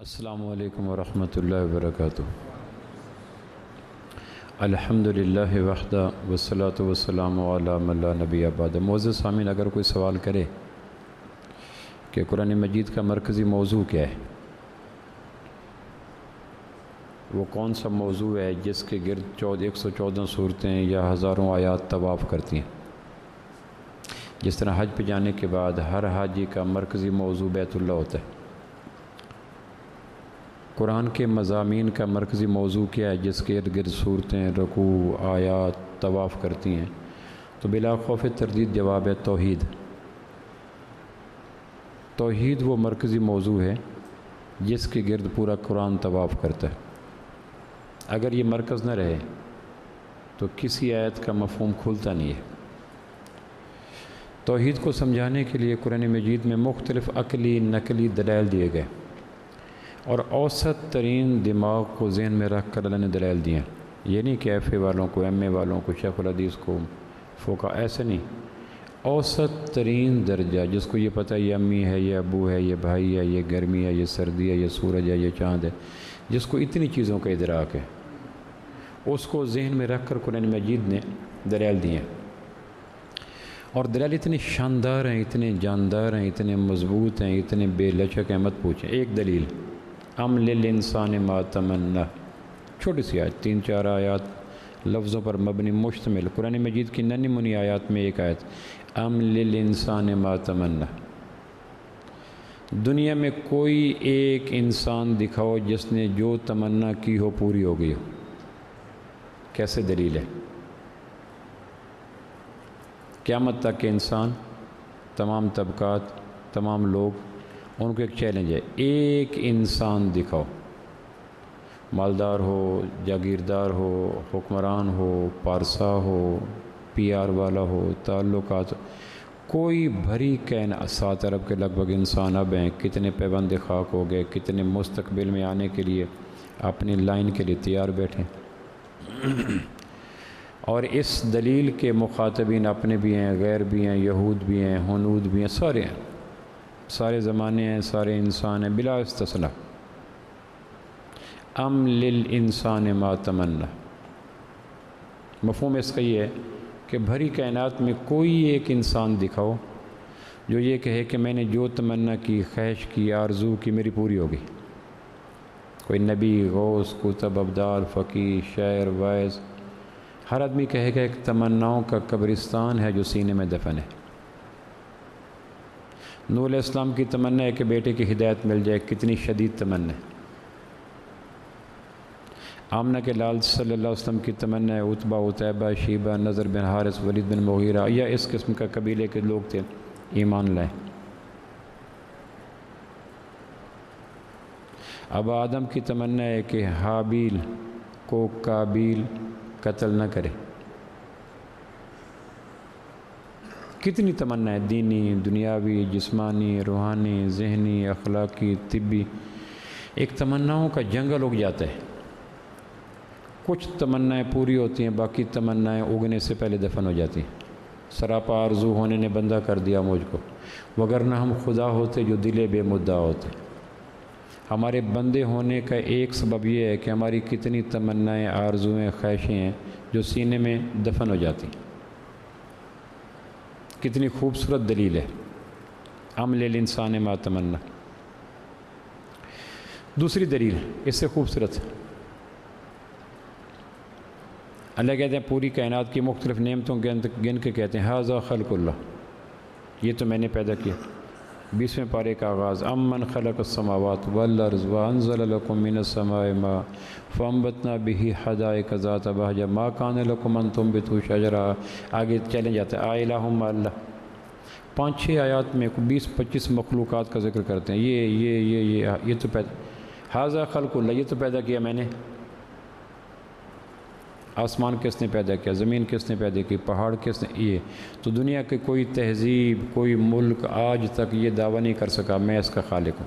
السلام علیکم ورحمۃ اللہ وبرکاتہ۔ الحمدللہ وحدہ والصلاۃ والسلام علی من لا نبی بعد۔ معزز سامعین، اگر کوئی سوال کرے کہ قرآن مجید کا مرکزی موضوع کیا ہے، وہ کون سا موضوع ہے جس کے گرد 114 صورتیں یا ہزاروں آیات طواف کرتی ہیں، جس طرح حج پہ جانے کے بعد ہر حاجی کا مرکزی موضوع بیت اللہ ہوتا ہے، قرآن کے مضامین کا مرکزی موضوع کیا ہے جس کے ارد گرد صورتیں، رکوع، آیات طواف کرتی ہیں، تو بلا خوف تردید جواب ہے توحید۔ توحید وہ مرکزی موضوع ہے جس کے گرد پورا قرآن طواف کرتا ہے۔ اگر یہ مرکز نہ رہے تو کسی آیت کا مفہوم کھلتا نہیں ہے۔ توحید کو سمجھانے کے لیے قرآن مجید میں مختلف عقلی نقلی دلائل دیے گئے، اور اوسط ترین دماغ کو ذہن میں رکھ کر اللہ نے دلائل دیے ہیں۔ یہ نہیں کہ ایف اے والوں کو، ایم اے والوں کو، شیخ الحدیث کو، فقہا، ایسے نہیں۔ اوسط ترین درجہ، جس کو یہ پتہ ہے یہ امی ہے، یہ ابو ہے، یہ بھائی ہے، یہ گرمی ہے، یہ سردی ہے، یہ سورج ہے، یہ چاند ہے، جس کو اتنی چیزوں کا ادراک ہے، اس کو ذہن میں رکھ کر قرآن مجید نے دلائل دیے ہیں۔ اور دلائل اتنے شاندار ہیں، اتنے جاندار ہیں، اتنے مضبوط ہیں، اتنے بے لچک ہیں، مت پوچھیں۔ ایک دلیل، ام للانسان ما تمنا، چھوٹی سی آیت، 3-4 آیات، لفظوں پر مبنی، مشتمل، قرآن مجید کی ننھی منھی آیات میں ایک آیت، ام للانسان ما تمنا۔ دنیا میں کوئی ایک انسان دکھاؤ جس نے جو تمنا کی ہو پوری ہو گئی ہو۔ کیسے دلیل ہے؟ قیامت تک کے انسان، تمام طبقات، تمام لوگ، ان کو ایک چیلنج ہے، ایک انسان دکھاؤ، مالدار ہو، جاگیردار ہو، حکمران ہو، پارسا ہو، پی آر والا ہو، تعلقات، کوئی بھری کائنات، 7 ارب کے لگ بھگ انسان اب ہیں، کتنے پیوند خاک ہو گئے، کتنے مستقبل میں آنے کے لیے اپنی لائن کے لیے تیار بیٹھے۔ اور اس دلیل کے مخاطبین اپنے بھی ہیں، غیر بھی ہیں، یہود بھی ہیں، ہنود بھی ہیں، سارے ہیں، سارے زمانے ہیں، سارے انسان ہیں، بلا استثناء۔ ام للانسان ما تمنا، مفہوم اس کا یہ ہے کہ بھری کائنات میں کوئی ایک انسان دکھاؤ جو یہ کہے کہ میں نے جو تمنا کی، خواہش کی، آرزو کی، میری پوری ہوگی۔ کوئی نبی، غوث، کتب، ابدال، فقیر، شاعر، واعظ، ہر آدمی کہے گا ایک تمناؤں کا قبرستان ہے جو سینے میں دفن ہے۔ نوح علیہ السلام کی تمنا ہے کہ بیٹے کی ہدایت مل جائے، کتنی شدید تمنا ہے۔ آمنہ کے لال صلی اللہ علیہ وسلم کی تمنا ہے عتبہ، عتیبہ، شیبہ، نضر بن حارث، ولید بن مغیرہ یا اس قسم کا قبیلے کے لوگ تھے، ایمان لائیں۔ اب آدم کی تمنا ہے کہ حابیل کو قابیل قتل نہ کرے۔ کتنی تمنا ہے، دینی، دنیاوی، جسمانی، روحانی، ذہنی، اخلاقی، طبی، ایک تمناؤں کا جنگل اگ جاتا ہے۔ کچھ تمنائیں پوری ہوتی ہیں، باقی تمنائیں اگنے سے پہلے دفن ہو جاتی ہیں۔ سراپا آرزو ہونے نے بندہ کر دیا مجھ کو، وگرنہ ہم خدا ہوتے جو دل بے مدعا ہوتے۔ ہمارے بندے ہونے کا ایک سبب یہ ہے کہ ہماری کتنی تمنائیں، آرزویں، خواہشیں ہیں جو سینے میں دفن ہو جاتی ہیں۔ کتنی خوبصورت دلیل ہے، ام للانسان ما تمنا۔ دوسری دلیل اس سے خوبصورت، اللہ کہتے ہیں پوری کائنات کی مختلف نعمتوں گن کے کہتے ہیں ھذا خلق اللہ، یہ تو میں نے پیدا کیا۔ 20ویں پارے کا آغاز، من خلق السماوات والارض وانزل لکم من السماء ماء فانبتنا به حدائق ذات بہجہ ما کان لکم ان تنبتوا شجرا۔ آگے چلے جاتے ہیں الہ مع اللہ، 5-6 آیات میں 20-25 مخلوقات کا ذکر کرتے ہیں۔ یہ تو پیدا، ھذا خلق اللہ، یہ تو پیدا کیا میں نے۔ آسمان کس نے پیدا کیا، زمین کس نے پیدا کی، پہاڑ کس نے، یہ تو دنیا کے کوئی تہذیب، کوئی ملک آج تک یہ دعویٰ نہیں کر سکا میں اس کا خالق ہوں،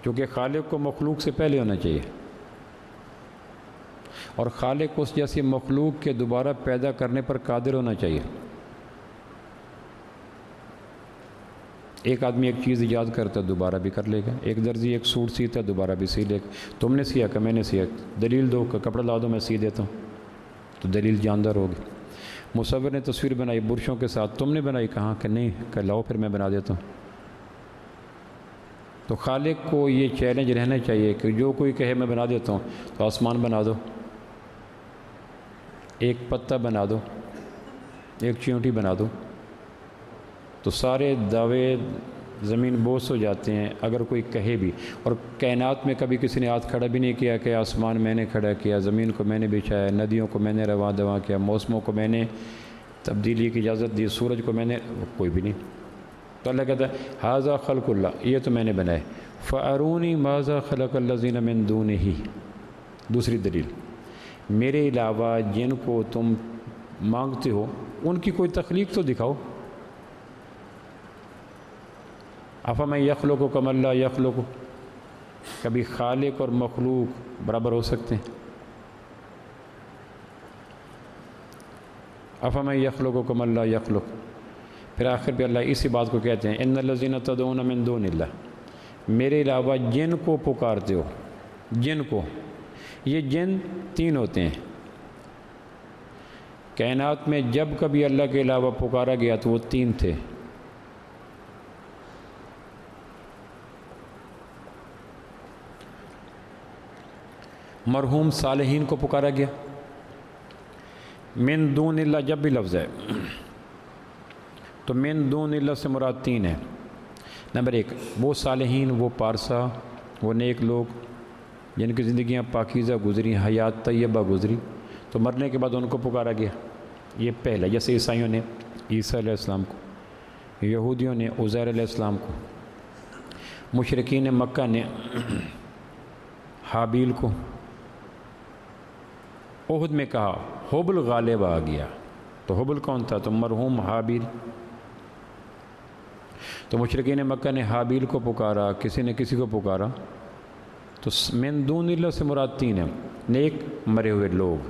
کیونکہ خالق کو مخلوق سے پہلے ہونا چاہیے، اور خالق اس جیسی مخلوق کے دوبارہ پیدا کرنے پر قادر ہونا چاہیے۔ ایک آدمی ایک چیز ایجاد کرتا ہے دوبارہ بھی کر لے گا. ایک درزی ایک سوٹ سیتا ہے دوبارہ بھی سی لے گا. تم نے سیا کہ میں نے سیا, دلیل دو کہ کپڑا لا دو میں سی دیتا ہوں, تو دلیل جاندار ہوگی. مصور نے تصویر بنائی برشوں کے ساتھ, تم نے بنائی, کہاں کہ نہیں, کہ لاؤ پھر میں بنا دیتا ہوں. تو خالق کو یہ چیلنج رہنا چاہیے کہ جو کوئی کہے میں بنا دیتا ہوں, تو آسمان بنا دو, ایک پتہ بنا دو, ایک چیونٹی بنا دو, تو سارے دعوے زمین بوس ہو جاتے ہیں اگر کوئی کہے بھی. اور کائنات میں کبھی کسی نے ہاتھ کھڑا بھی نہیں کیا کہ آسمان میں نے کھڑا کیا, زمین کو میں نے بچھایا, ندیوں کو میں نے رواں دواں کیا, موسموں کو میں نے تبدیلی کی اجازت دی, سورج کو میں نے, کوئی بھی نہیں. تو اللہ کہتا ہے ھذا خلق اللہ, یہ تو میں نے بنائے. فارونی ماذا خلق الذین من دونہ, دوسری دلیل, میرے علاوہ جن کو تم مانگتے ہو ان کی کوئی تخلیق تو دکھاؤ. افمن یخلق کمن لا یخلق, کبھی خالق اور مخلوق برابر ہو سکتے ہیں؟ افمن یخلق کمن لا یخلق. پھر آخر پہ اللہ اسی بات کو کہتے ہیں ان الذین تدعون من دون اللہ, میرے علاوہ جن کو پکارتے ہو, جن کو, یہ جن تین ہوتے ہیں. کائنات میں جب کبھی اللہ کے علاوہ پکارا گیا تو وہ تین تھے. مرحوم صالحین کو پکارا گیا. من دون اللہ جب بھی لفظ ہے تو من دون اللہ سے مراد تین ہے. نمبر ایک, وہ صالحین, وہ پارسا, وہ نیک لوگ جن کی زندگیاں پاکیزہ گزری, حیات طیبہ گزری, تو مرنے کے بعد ان کو پکارا گیا. یہ پہلا, جیسے عیسائیوں نے عیسیٰ علیہ السلام کو, یہودیوں نے عزیر علیہ السلام کو, مشرکین مکہ نے حابیل کو. احد میں کہا حبل غالب آ گیا, تو حبل کون تھا؟ تو مرحوم حابیل. تو مشرکین مکہ نے حابیل کو پکارا, کسی نے کسی کو پکارا. تو من دون اللہ سے مراد تین ہیں, نیک مرے ہوئے لوگ.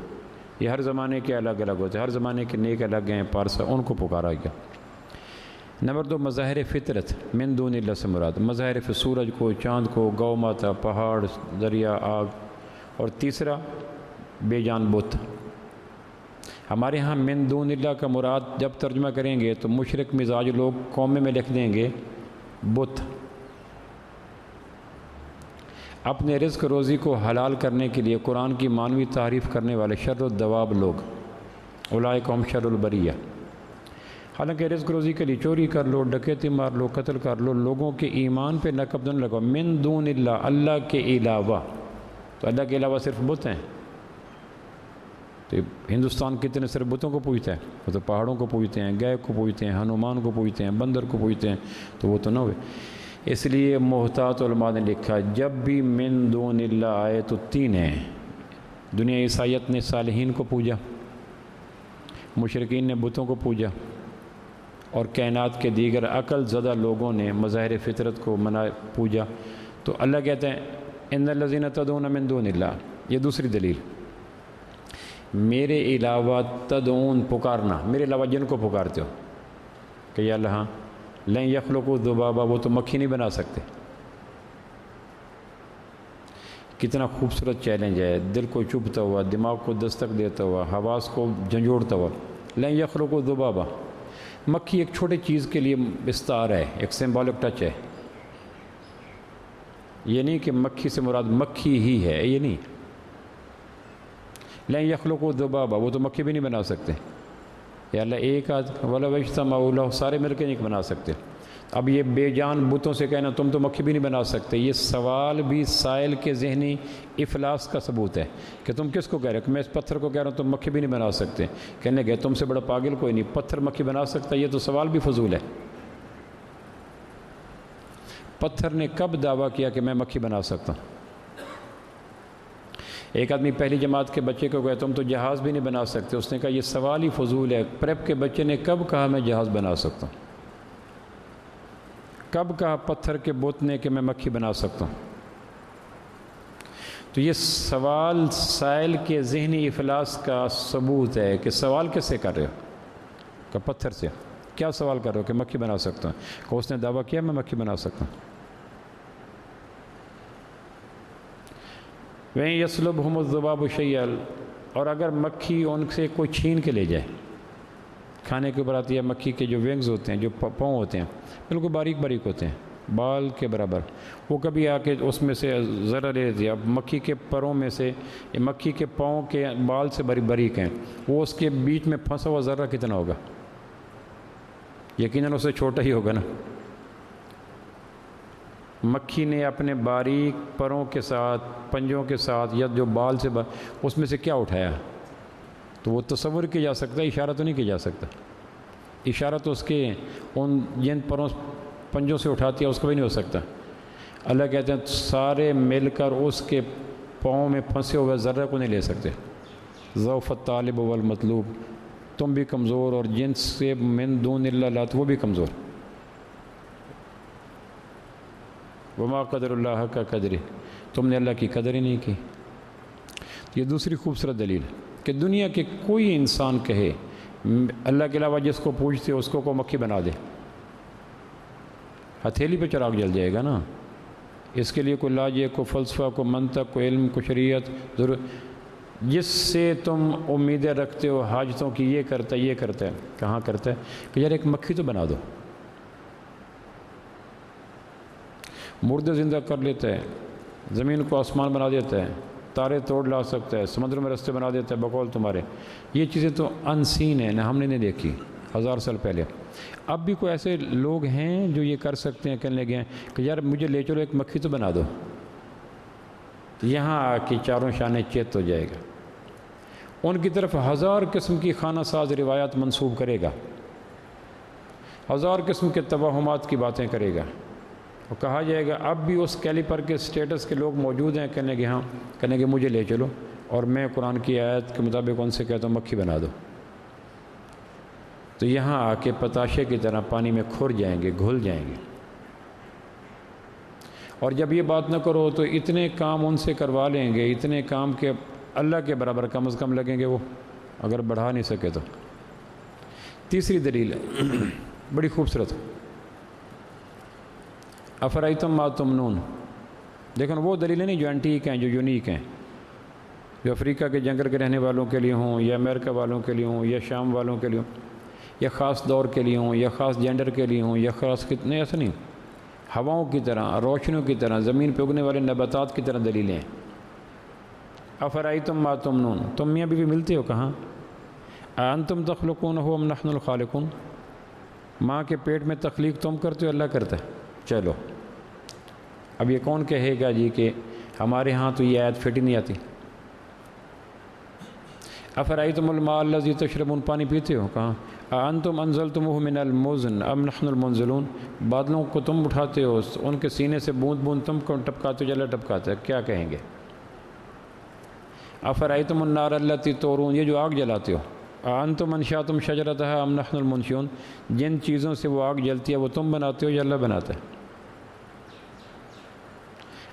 یہ ہر زمانے کے الگ الگ ہوتے ہیں, ہر زمانے کے نیک الگ ہیں, پارسا, ان کو پکارا گیا. نمبر دو, مظاہر فطرت, من دون اللہ سے مراد مظاہر سورج کو, چاند کو, گو ماتا, پہاڑ, دریا, آگ. اور تیسرا بے جان بت. ہمارے ہاں من دون اللہ کا مراد جب ترجمہ کریں گے تو مشرک مزاج لوگ قومے میں لکھ دیں گے بت. اپنے رزق روزی کو حلال کرنے کے لیے قرآن کی معنوی تعریف کرنے والے شر الدواب لوگ, اولئک هم شر البریہ. حالانکہ رزق روزی کے لیے چوری کر لو, ڈکیتی مار لو, قتل کر لو, لوگوں کے ایمان پہ نقب نہ لگاؤ. من دون اللہ, اللہ کے علاوہ, تو اللہ کے علاوہ صرف بت ہیں. تو ہندوستان کتنے صرف بتوں کو پوجتا ہے؟ وہ تو پہاڑوں کو پوجتے ہیں, گائے کو پوجتے ہیں, ہنومان کو پوجتے ہیں, بندر کو پوجتے ہیں, تو وہ تو نہ ہوئے. اس لیے محتاط علماء نے لکھا جب بھی من دون اللہ آئے تو تین ہیں. دنیا عیسائیت نے صالحین کو پوجا, مشرکین نے بتوں کو پوجا, اور کائنات کے دیگر عقل زدہ لوگوں نے مظاہر فطرت کو پوجا. تو اللہ کہتے ہیں ان الذین تدعون من دون اللہ. یہ دوسری دلیل, میرے علاوہ تدعون, پکارنا, میرے علاوہ جن کو پکارتے ہو کہ یا اللہ, ہاں لن یخلقوا ذبابا, وہ تو مکھی نہیں بنا سکتے. کتنا خوبصورت چیلنج ہے, دل کو چبھتا ہوا, دماغ کو دستک دیتا ہوا, حواس کو جھنجھوڑتا ہوا. لن یخلقوا ذبابا, مکھی ایک چھوٹی چیز کے لیے استعار ہے, ایک سمبولک ٹچ ہے. یہ نہیں کہ مکھی سے مراد مکھی ہی ہے, یہ نہیں. لن یخلقوا ذبابا, وہ تو مکھی بھی نہیں بنا سکتے. یا اللہ ایک وَلَوْ اجْتَمَعُوا لَهُ, سارے مل کے نہیں بنا سکتے. اب یہ بے جان بتوں سے کہنا تم تو مکھی بھی نہیں بنا سکتے, یہ سوال بھی سائل کے ذہنی افلاس کا ثبوت ہے کہ تم کس کو کہہ رہے ہو. کہ میں اس پتھر کو کہہ رہا ہوں تم مکھی بھی نہیں بنا سکتے. کہنے گئے تم سے بڑا پاگل کوئی نہیں, پتھر مکھی بنا سکتا, یہ تو سوال بھی فضول ہے. پتھر نے کب دعویٰ کیا کہ میں مکھی بنا سکتا ہوں؟ ایک آدمی پہلی جماعت کے بچے کو کہا تم تو جہاز بھی نہیں بنا سکتے. اس نے کہا یہ سوال ہی فضول ہے. پریپ کے بچے نے کب کہا میں جہاز بنا سکتا ہوں؟ کب کہا پتھر کے بت نے کہ میں مکھی بنا سکتا ہوں؟ تو یہ سوال سائل کے ذہنی افلاس کا ثبوت ہے کہ سوال کس سے کر رہے ہو؟ کہ پتھر سے. کیا سوال کر رہے ہو کہ مکھی بنا سکتا ہوں؟ کہ اس نے دعویٰ کیا میں مکھی بنا سکتا ہوں۔ وہیں یسلبہم الذباب شیئا، اور اگر مکھی ان سے کوئی چھین کے لے جائے، کھانے کے اوپر آتی ہے مکھی کے جو ونگز ہوتے ہیں، جو پاؤں ہوتے ہیں بالکل باریک باریک ہوتے ہیں بال کے برابر، وہ کبھی آ کے اس میں سے ذرہ لے لیتی ہے۔ اب مکھی کے پروں میں سے، مکھی کے پاؤں کے بال سے باریک ہیں، وہ اس کے بیچ میں پھنسا ہوا ذرہ کتنا ہوگا؟ یقیناً اس سے چھوٹا ہی ہوگا نا۔ مکھی نے اپنے باریک پروں کے ساتھ، پنجوں کے ساتھ، یا جو بال سے اس میں سے کیا اٹھایا؟ تو وہ تصور کیا جا سکتا ہے، اشارہ تو نہیں کیا جا سکتا۔ اشارہ تو اس کے ان جن پنجوں سے اٹھاتی ہے اس کا بھی نہیں ہو سکتا۔ اللہ کہتے ہیں سارے مل کر اس کے پاؤں میں پھنسے ہوئے ذرہ کو نہیں لے سکتے۔ ضعف الطالب والمطلوب، تم بھی کمزور اور جن سے من دون اللہ لات وہ بھی کمزور۔ وما قدر اللہ کا قدر، تم نے اللہ کی قدر ہی نہیں کی۔ یہ دوسری خوبصورت دلیل کہ دنیا کے کوئی انسان کہے اللہ کے علاوہ جس کو پوچھتے اس کو مکھی بنا دے، ہتھیلی پہ چراغ جل جائے گا نا۔ اس کے لیے کوئی لاجے، کوئی فلسفہ، کوئی منطق، کوئی علم، کوئی شریعت ضرور، جس سے تم امیدیں رکھتے ہو حاجتوں کی، یہ کرتا ہے یہ کرتا ہے، کہاں کرتا ہے؟ کہ یار ایک مکھی تو بنا دو۔ مردے زندہ کر لیتا ہے، زمین کو آسمان بنا دیتا ہے، تارے توڑ لا سکتا ہے، سمندر میں رستے بنا دیتا ہے بقول تمہارے۔ یہ چیزیں تو انسین ہیں نا، ہم نے نہیں دیکھی 1000 سال پہلے۔ اب بھی کوئی ایسے لوگ ہیں جو یہ کر سکتے ہیں، کہنے لگے ہیں کہ یار مجھے لے چلو ایک مکھی تو بنا دو، یہاں آ کے چاروں شانے چیت ہو جائے گا۔ ان کی طرف 1000 قسم کی خانہ ساز روایات منسوب کرے گا، 1000 قسم کے توہمات کی باتیں کرے گا، اور کہا جائے گا اب بھی اس کیلیپر کے سٹیٹس کے لوگ موجود ہیں، کہنے کہ ہاں، کہنے کہ مجھے لے چلو اور میں قرآن کی آیت کے مطابق ان سے کہتا ہوں مکھی بنا دو۔ تو یہاں آ کے پتاشے کی طرح پانی میں کھر جائیں گے، گھل جائیں گے۔ اور جب یہ بات نہ کرو تو اتنے کام ان سے کروا لیں گے، اتنے کام کے اللہ کے برابر کم از کم لگیں گے وہ، اگر بڑھا نہیں سکے تو۔ تیسری دلیل بڑی خوبصورت، افرائیتم ما تمنون۔ لیکن وہ دلیلیں نہیں جو اینٹیک ہیں، جو یونیک ہیں، جو افریقہ کے جنگل کے رہنے والوں کے لیے ہوں، یا امریکہ والوں کے لیے ہوں، یا شام والوں کے لیے ہوں، یا خاص دور کے لیے ہوں، یا خاص جینڈر کے لیے ہوں، یا خاص کتنے، ایسا نہیں۔ ہواؤں کی طرح، روشنیوں کی طرح، زمین پہ اگنے والے نباتات کی طرح دلیلیں ہیں۔ افرائیتم ما تمنون، تم میاں بیوی ملتے ہو کہاں؟ انتم تخلقونہ ام نحن الخالقون، ماں کے پیٹ میں تخلیق تم کرتے ہو اللہ کرتا ہے؟ چلو اب یہ کون کہے گا جی کہ ہمارے ہاں تو یہ آیت فٹ ہی نہیں آتی؟ افرائیتم الماء الذی تشربون، پانی پیتے ہو کہاں؟ انتم انزلتموہ من المزن ام نحن المنزلون، بادلوں کو تم اٹھاتے ہو، ان کے سینے سے بوند بوند تم کو ٹپکاتے ہو یا اللہ ٹپکاتا ہے؟ کیا کہیں گے؟ افرائیتم النار التی تورون، یہ جو آگ جلاتے ہو، انتم انشاتم شجرتہا ام نحن المنشئون، جن چیزوں سے وہ آگ جلتی ہے وہ تم بناتے ہو یا اللہ بناتا ہے؟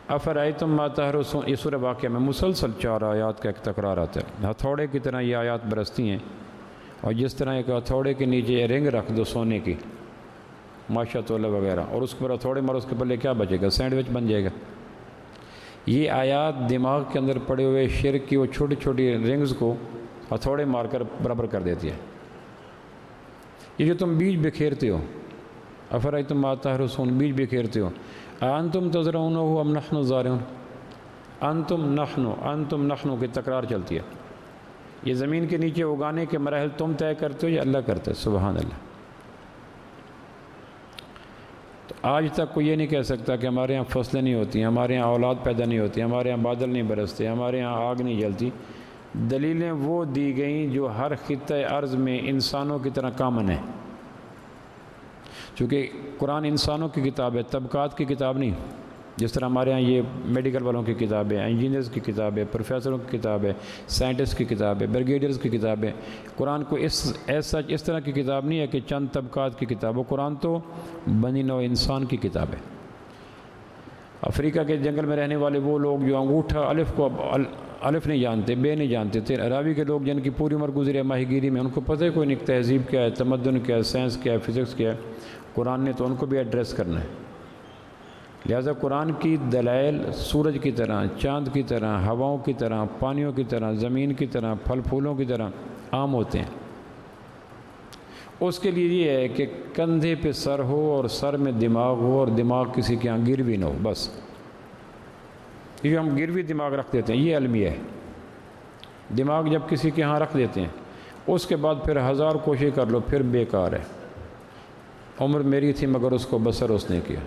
افرائیتم ما تحرثون، یہ سورہ واقعہ میں مسلسل 4 آیات کا ایک تکرار آتا ہے۔ ہتھوڑے کی طرح یہ آیات برستی ہیں، اور جس طرح ایک ہتھوڑے کے نیچے رنگ رکھ دو سونے کی، ماشاء اللہ وغیرہ، اور اس کے اوپر ہتھوڑے مارو، اس کے پلے کیا بچے گا؟ سینڈوچ بن جائے گا۔ یہ آیات دماغ کے اندر پڑے ہوئے شرک کی وہ چھوٹی چھوٹی رنگز کو ہتھوڑے مار کر برابر کر دیتی ہے۔ یہ جو تم بیج بکھیرتے ہو، افرائیتم ما تحرثون، بیج بکھیرتے ہو، انتم تزرعونہ ام نحن الزارعون، انتم نحن کی تکرار چلتی ہے۔ یہ زمین کے نیچے اگانے کے مراحل تم طے کرتے ہو یا اللہ کرتا ہے؟ سبحان اللہ۔ تو آج تک کوئی یہ نہیں کہہ سکتا کہ ہمارے ہاں فصلیں نہیں ہوتی ہیں، ہمارے ہاں اولاد پیدا نہیں ہوتی، ہمارے ہاں بادل نہیں برستے، ہمارے ہاں آگ نہیں جلتی۔ دلیلیں وہ دی گئیں جو ہر خطۂ ارض میں انسانوں کی طرح کامن ہے، چونکہ قرآن انسانوں کی کتاب ہے، طبقات کی کتاب نہیں۔ جس طرح ہمارے ہاں یہ میڈیکل والوں کی کتاب ہے، انجینئرز کی کتاب ہے، پروفیسروں کی کتاب ہے، سائنٹسٹ کی کتاب ہے، بریگیڈیئرز کی کتاب ہے۔ قرآن کو اس طرح کی کتاب نہیں ہے کہ چند طبقات کی کتاب، وہ قرآن تو بنی نوع انسان کی کتاب ہے۔ افریقہ کے جنگل میں رہنے والے وہ لوگ جو انگوٹھا الف کو الف نہیں جانتے، بے نہیں جانتے تھے، عربی کے لوگ جن کی پوری عمر گزری ہے ماہی گیری میں، ان کو پتہ ہے کوئی نہیں تہذیب کیا ہے، تمدن کیا ہے، سائنس کیا ہے، فزکس کیا ہے۔ قرآن نے تو ان کو بھی ایڈریس کرنا ہے۔ لہٰذا قرآن کی دلائل سورج کی طرح، چاند کی طرح، ہواؤں کی طرح، پانیوں کی طرح، زمین کی طرح، پھل پھولوں کی طرح عام ہوتے ہیں۔ اس کے لیے یہ ہے کہ کندھے پہ سر ہو اور سر میں دماغ ہو، اور دماغ کسی کے یہاں گروی نہ ہو، بس۔ یہ ہم گروی دماغ رکھ دیتے ہیں، یہ المیہ ہے۔ دماغ جب کسی کے ہاں رکھ دیتے ہیں، اس کے بعد پھر ہزار کوشش کر لو، پھر بیکار ہے۔ عمر میری تھی مگر اس کو بسر اس نے کیا۔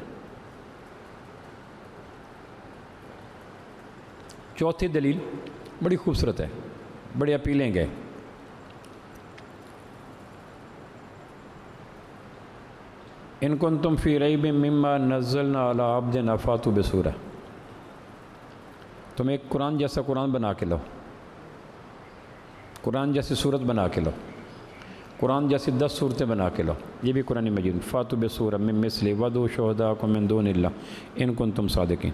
چوتھی دلیل بڑی خوبصورت ہے، بڑی اپیلنگ ہے۔ ان کنتم فی ریب مما نزلنا علی عبدنا فاتوا بسورہ۔ تم ایک قرآن جیسا قرآن بنا کے لو، قرآن جیسی صورت بنا کے لو، قرآن جیسی 10 صورتیں بنا کے لو، یہ بھی قرآن مجید۔ فاتوا بسورہ من مثلہ وادعوا شہداءکم من دون اللہ ان کنتم صادقین۔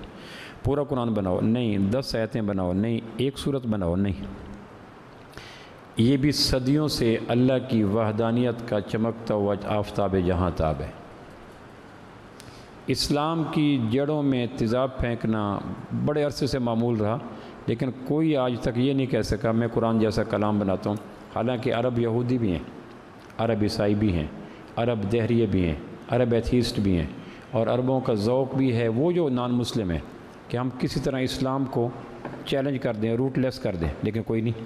پورا قرآن بناؤ نہیں، 10 آیتیں بناؤ نہیں، ایک صورت بناؤ نہیں۔ یہ بھی صدیوں سے اللہ کی وحدانیت کا چمکتا ہوا آفتاب جہاں تاب ہے۔ اسلام کی جڑوں میں تیزاب پھینکنا بڑے عرصے سے معمول رہا، لیکن کوئی آج تک یہ نہیں کہہ سکا میں قرآن جیسا کلام بناتا ہوں۔ حالانکہ عرب یہودی بھی ہیں، عرب عیسائی بھی ہیں، عرب دہریے بھی ہیں، عرب ایتھیسٹ بھی ہیں، اور عربوں کا ذوق بھی ہے وہ جو نان مسلم ہیں کہ ہم کسی طرح اسلام کو چیلنج کر دیں، روٹ لیس کر دیں، لیکن کوئی نہیں۔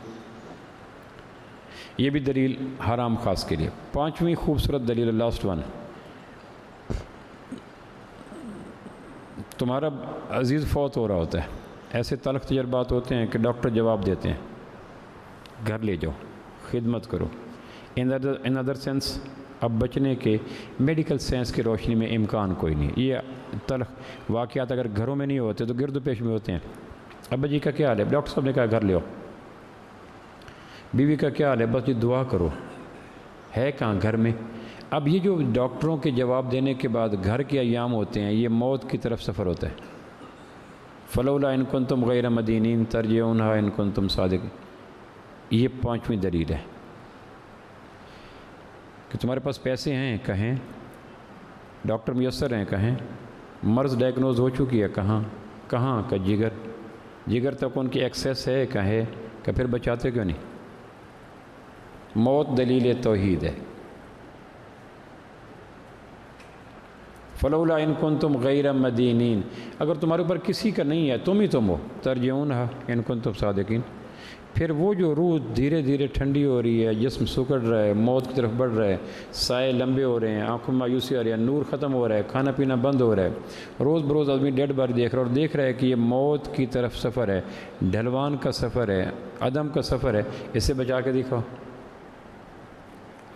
یہ بھی دلیل حرام خاص کے لیے۔ 5ویں خوبصورت دلیل، لاسٹ ون۔ تمہارا عزیز فوت ہو رہا ہوتا ہے، ایسے تلخ تجربات ہوتے ہیں کہ ڈاکٹر جواب دیتے ہیں گھر لے جاؤ، خدمت کرو۔ ان ادر سینس اب بچنے کے میڈیکل سائنس کی روشنی میں امکان کوئی نہیں۔ یہ تلخ واقعات اگر گھروں میں نہیں ہوتے تو گرد و پیش میں ہوتے ہیں۔ ابا جی کا کیا حال ہے؟ ڈاکٹر صاحب نے کہا گھر لے آؤ۔ بیوی کا کیا حال ہے؟ بس جی دعا کرو۔ ہے کہاں؟ گھر میں۔ اب یہ جو ڈاکٹروں کے جواب دینے کے بعد گھر کے ایام ہوتے ہیں، یہ موت کی طرف سفر ہوتا ہے۔ فلولا ان کنتم غیر مدینین ترجعونہا ان کنتم صادقین۔ یہ 5ویں دلیل ہے کہ تمہارے پاس پیسے ہیں، کہیں ڈاکٹر میسر ہیں، کہیں مرض ڈائگنوز ہو چکی ہے، کہاں کا جگر تک ان کی ایکسیس ہے، کہیں کہ پھر بچاتے کیوں نہیں؟ موت دلیل توحید ہے۔ فلولا ان کنتم غیر مدینین، اگر تمہارے اوپر کسی کا نہیں ہے، تم ہی تم ہو، ترجعونہا ان کنتم صادقین، پھر وہ جو روح دھیرے دھیرے ٹھنڈی ہو رہی ہے، جسم سکڑ رہا ہے، موت کی طرف بڑھ رہا ہے، سائے لمبے ہو رہے ہیں، آنکھوں میں مایوسی آ رہی ہے، نور ختم ہو رہا ہے، کھانا پینا بند ہو رہا ہے، روز بروز آدمی ڈیڈ باڈی دیکھ رہا ہے اور دیکھ رہا ہے کہ یہ موت کی طرف سفر ہے، ڈھلوان کا سفر ہے، عدم کا سفر ہے، اسے بچا کے دکھاؤ۔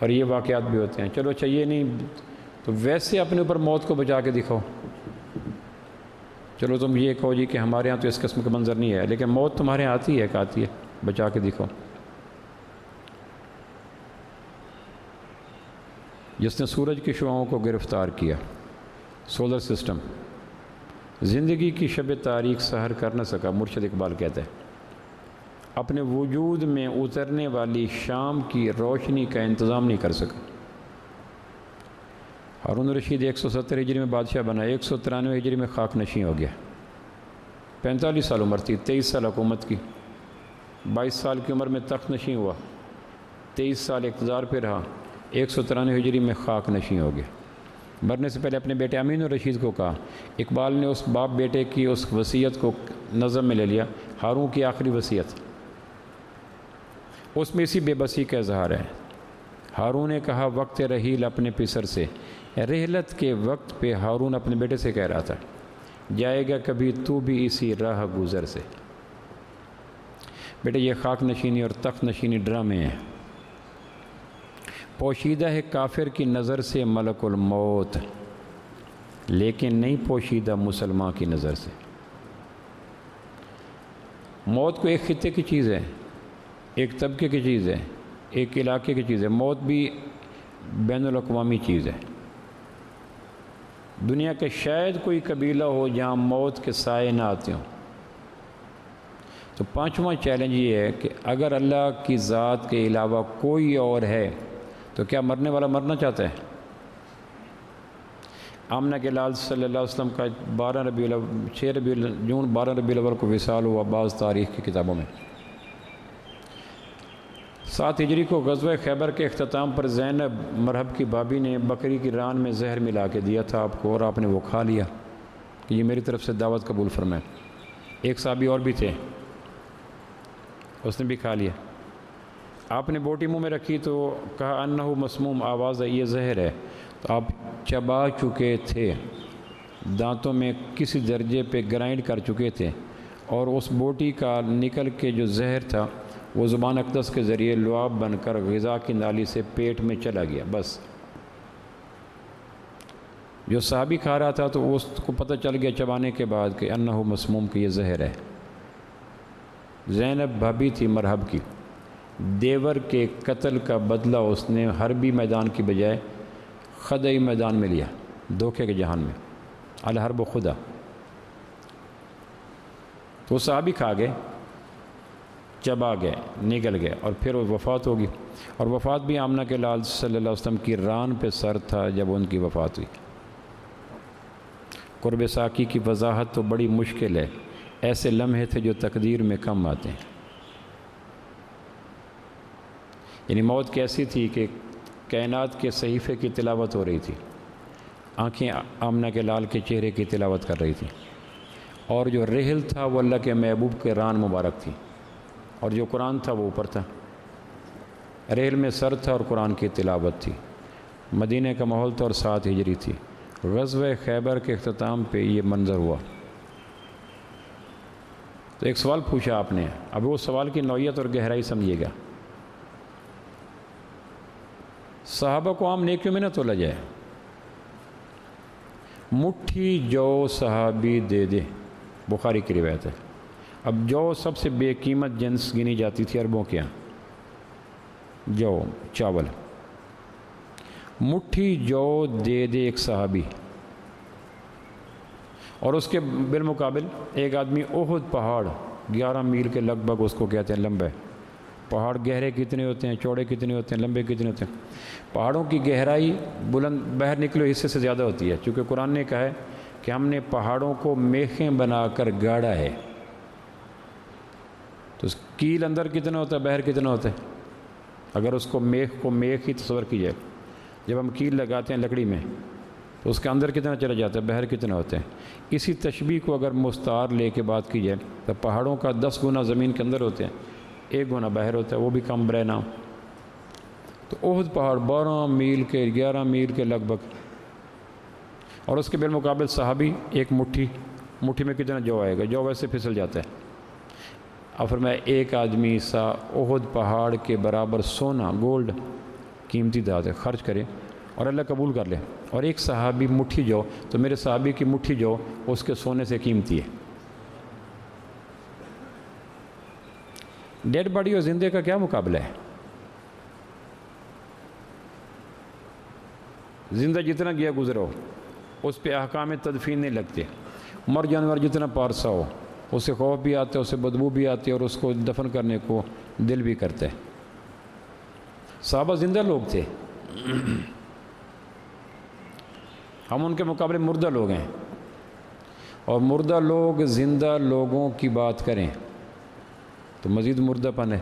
اور یہ واقعات بھی ہوتے ہیں۔ چلو چاہیے نہیں تو ویسے اپنے اوپر موت کو بچا کے دکھاؤ۔ چلو تم یہ کہو جی کہ ہمارے ہاں تو اس قسم کا منظر نہیں ہے، لیکن موت تمہارے ہاں آتی ہے کہ آتی ہے، بچا کے دکھاؤ۔ جس نے سورج کی شعاؤں کو گرفتار کیا، سولر سسٹم، زندگی کی شب تاریک سحر کر نہ سکا، مرشد اقبال کہتا ہے، اپنے وجود میں اترنے والی شام کی روشنی کا انتظام نہیں کر سکا۔ ہارون رشید 170 ہجری میں بادشاہ بنا، 193 ہجری میں خاک نشیں ہو گیا۔ 45 سال عمر تھی، 23 سال حکومت کی، 22 سال کی عمر میں تخت نشیں ہوا، 23 سال اقتدار پہ رہا، 193 ہجری میں خاک نشیں ہو گیا۔ مرنے سے پہلے اپنے بیٹے امین الرشید کو کہا، اقبال نے اس باپ بیٹے کی اس وصیت کو نظم میں لے لیا، ہارون کی آخری وصیت، اس میں اسی بے بسی کا اظہار ہے۔ ہارون نے کہا وقت رحیل اپنے پسر سے، رحلت کے وقت پہ ہارون اپنے بیٹے سے کہہ رہا تھا، جائے گا کبھی تو بھی اسی راہ گزر سے۔ بیٹے یہ خاک نشینی اور تخت نشینی ڈرامے ہیں، پوشیدہ ہے کافر کی نظر سے ملک الموت، لیکن نہیں پوشیدہ مسلمان کی نظر سے۔ موت کو ایک خطے کی چیز ہے، ایک طبقے کی چیز ہے، ایک علاقے کی چیز ہے، موت بھی بین الاقوامی چیز ہے۔ دنیا کے شاید کوئی قبیلہ ہو جہاں موت کے سائے نہ آتے ہوں۔ تو پانچواں چیلنج یہ ہے کہ اگر اللہ کی ذات کے علاوہ کوئی اور ہے تو کیا مرنے والا مرنا چاہتا ہے؟ آمنہ کے لال صلی اللہ علیہ وسلم کا 6 ربیع جون 12 ربیع الاول کو وصال ہوا بعض تاریخ کی کتابوں میں۔ 7 ہجری کو غزوہ خیبر کے اختتام پر زینب مرحب کی بھابی نے بکری کی ران میں زہر ملا کے دیا تھا آپ کو، اور آپ نے وہ کھا لیا کہ یہ میری طرف سے دعوت قبول فرمائے۔ ایک صحابی اور بھی تھے، اس نے بھی کھا لیا۔ آپ نے بوٹی منہ میں رکھی تو کہا انہو مسموم، آواز ہے یہ زہر ہے، تو آپ چبا چکے تھے، دانتوں میں کسی درجے پہ گرائنڈ کر چکے تھے، اور اس بوٹی کا نکل کے جو زہر تھا وہ زبان اقدس کے ذریعے لعاب بن کر غذا کی نالی سے پیٹ میں چلا گیا۔ بس جو صحابی کھا رہا تھا تو اس کو پتہ چل گیا چبانے کے بعد کہ انہو مسموم کہ یہ زہر ہے۔ زینب بھابی تھی مرحب کی، دیور کے قتل کا بدلہ اس نے حربی میدان کی بجائے خدعی میدان میں لیا، دھوکے کے جہان میں، الحرب خدا۔ تو صحابی کھا گئے، چبا گئے، نگل گئے، اور پھر وہ وفات ہوگی، اور وفات بھی آمنہ کے لال صلی اللہ علیہ وسلم کی ران پہ سر تھا جب ان کی وفات ہوئی۔ قرب ساقی کی وضاحت تو بڑی مشکل ہے، ایسے لمحے تھے جو تقدیر میں کم آتے ہیں۔ یعنی موت کیسی تھی کہ کائنات کے صحیفے کی تلاوت ہو رہی تھی، آنکھیں آمنہ کے لال کے چہرے کی تلاوت کر رہی تھی، اور جو رحل تھا وہ اللہ کے محبوب کے ران مبارک تھی، اور جو قرآن تھا وہ اوپر تھا۔ رحل میں سر تھا اور قرآن کی تلاوت تھی، مدینہ کا ماحول تھا اور 7 ہجری تھی۔ غزوہ خیبر کے اختتام پہ یہ منظر ہوا۔ تو ایک سوال پوچھا آپ نے، اب وہ سوال کی نوعیت اور گہرائی سمجھیے گا۔ صحابہ کو عام نیکیوں میں نہ تولا جائے، مٹھی جو صحابی دے دے، بخاری کی روایت ہے۔ اب جو سب سے بے قیمت جنس گنی جاتی تھی عربوں کے یہاں، جو چاول، مٹھی جو دے دے ایک صحابی، اور اس کے بالمقابل ایک آدمی احد پہاڑ 11 میل کے لگ بھگ اس کو کہتے ہیں لمبے پہاڑ، گہرے کتنے ہوتے ہیں، چوڑے کتنے ہوتے ہیں، لمبے کتنے ہوتے ہیں؟ پہاڑوں کی گہرائی بلند باہر نکلے حصے سے زیادہ ہوتی ہے، چونکہ قرآن نے کہا ہے کہ ہم نے پہاڑوں کو میخیں بنا کر گاڑا ہے۔ تو اس کیل اندر کتنا ہوتا ہے، باہر کتنا ہوتا ہے؟ اگر اس کو میخ ہی تصور کی جائے، جب ہم کیل لگاتے ہیں لکڑی میں تو اس کے اندر کتنا چلا جاتا ہے، باہر کتنا ہوتا ہے؟ اسی تشبیہ کو اگر مستعار لے کے بات کی جائے تو پہاڑوں کا 10 گنا زمین کے اندر ہوتے ہیں، 1 گنا باہر ہوتا ہے، وہ بھی کم برے نام۔ تو احد پہاڑ 12 میل کے 11 میل کے لگ بھگ، اور اس کے بالمقابل صحابی ایک مٹھی میں کتنا جو آئے گا، جو ویسے پھسل جاتا ہے۔ اور فرمایا ایک آدمی سا احد پہاڑ کے برابر سونا، گولڈ، قیمتی دھات خرچ کرے اور اللہ قبول کر لے، اور ایک صحابی مٹھی جو، تو میرے صحابی کی مٹھی جو اس کے سونے سے قیمتی ہے۔ ڈیڈ باڈی اور زندے کا کیا مقابلہ ہے؟ زندہ جتنا گیا گزرا ہو اس پہ احکام تدفین نہیں لگتے، مر جانور جتنا پارسا ہو اس سے خوف بھی آتا ہے، اس سے بدبو بھی آتی ہے، اور اس کو دفن کرنے کو دل بھی کرتا ہے۔ صحابہ زندہ لوگ تھے، ہم ان کے مقابلے مردہ لوگ ہیں، اور مردہ لوگ زندہ لوگوں کی بات کریں تو مزید مردہ پن ہے۔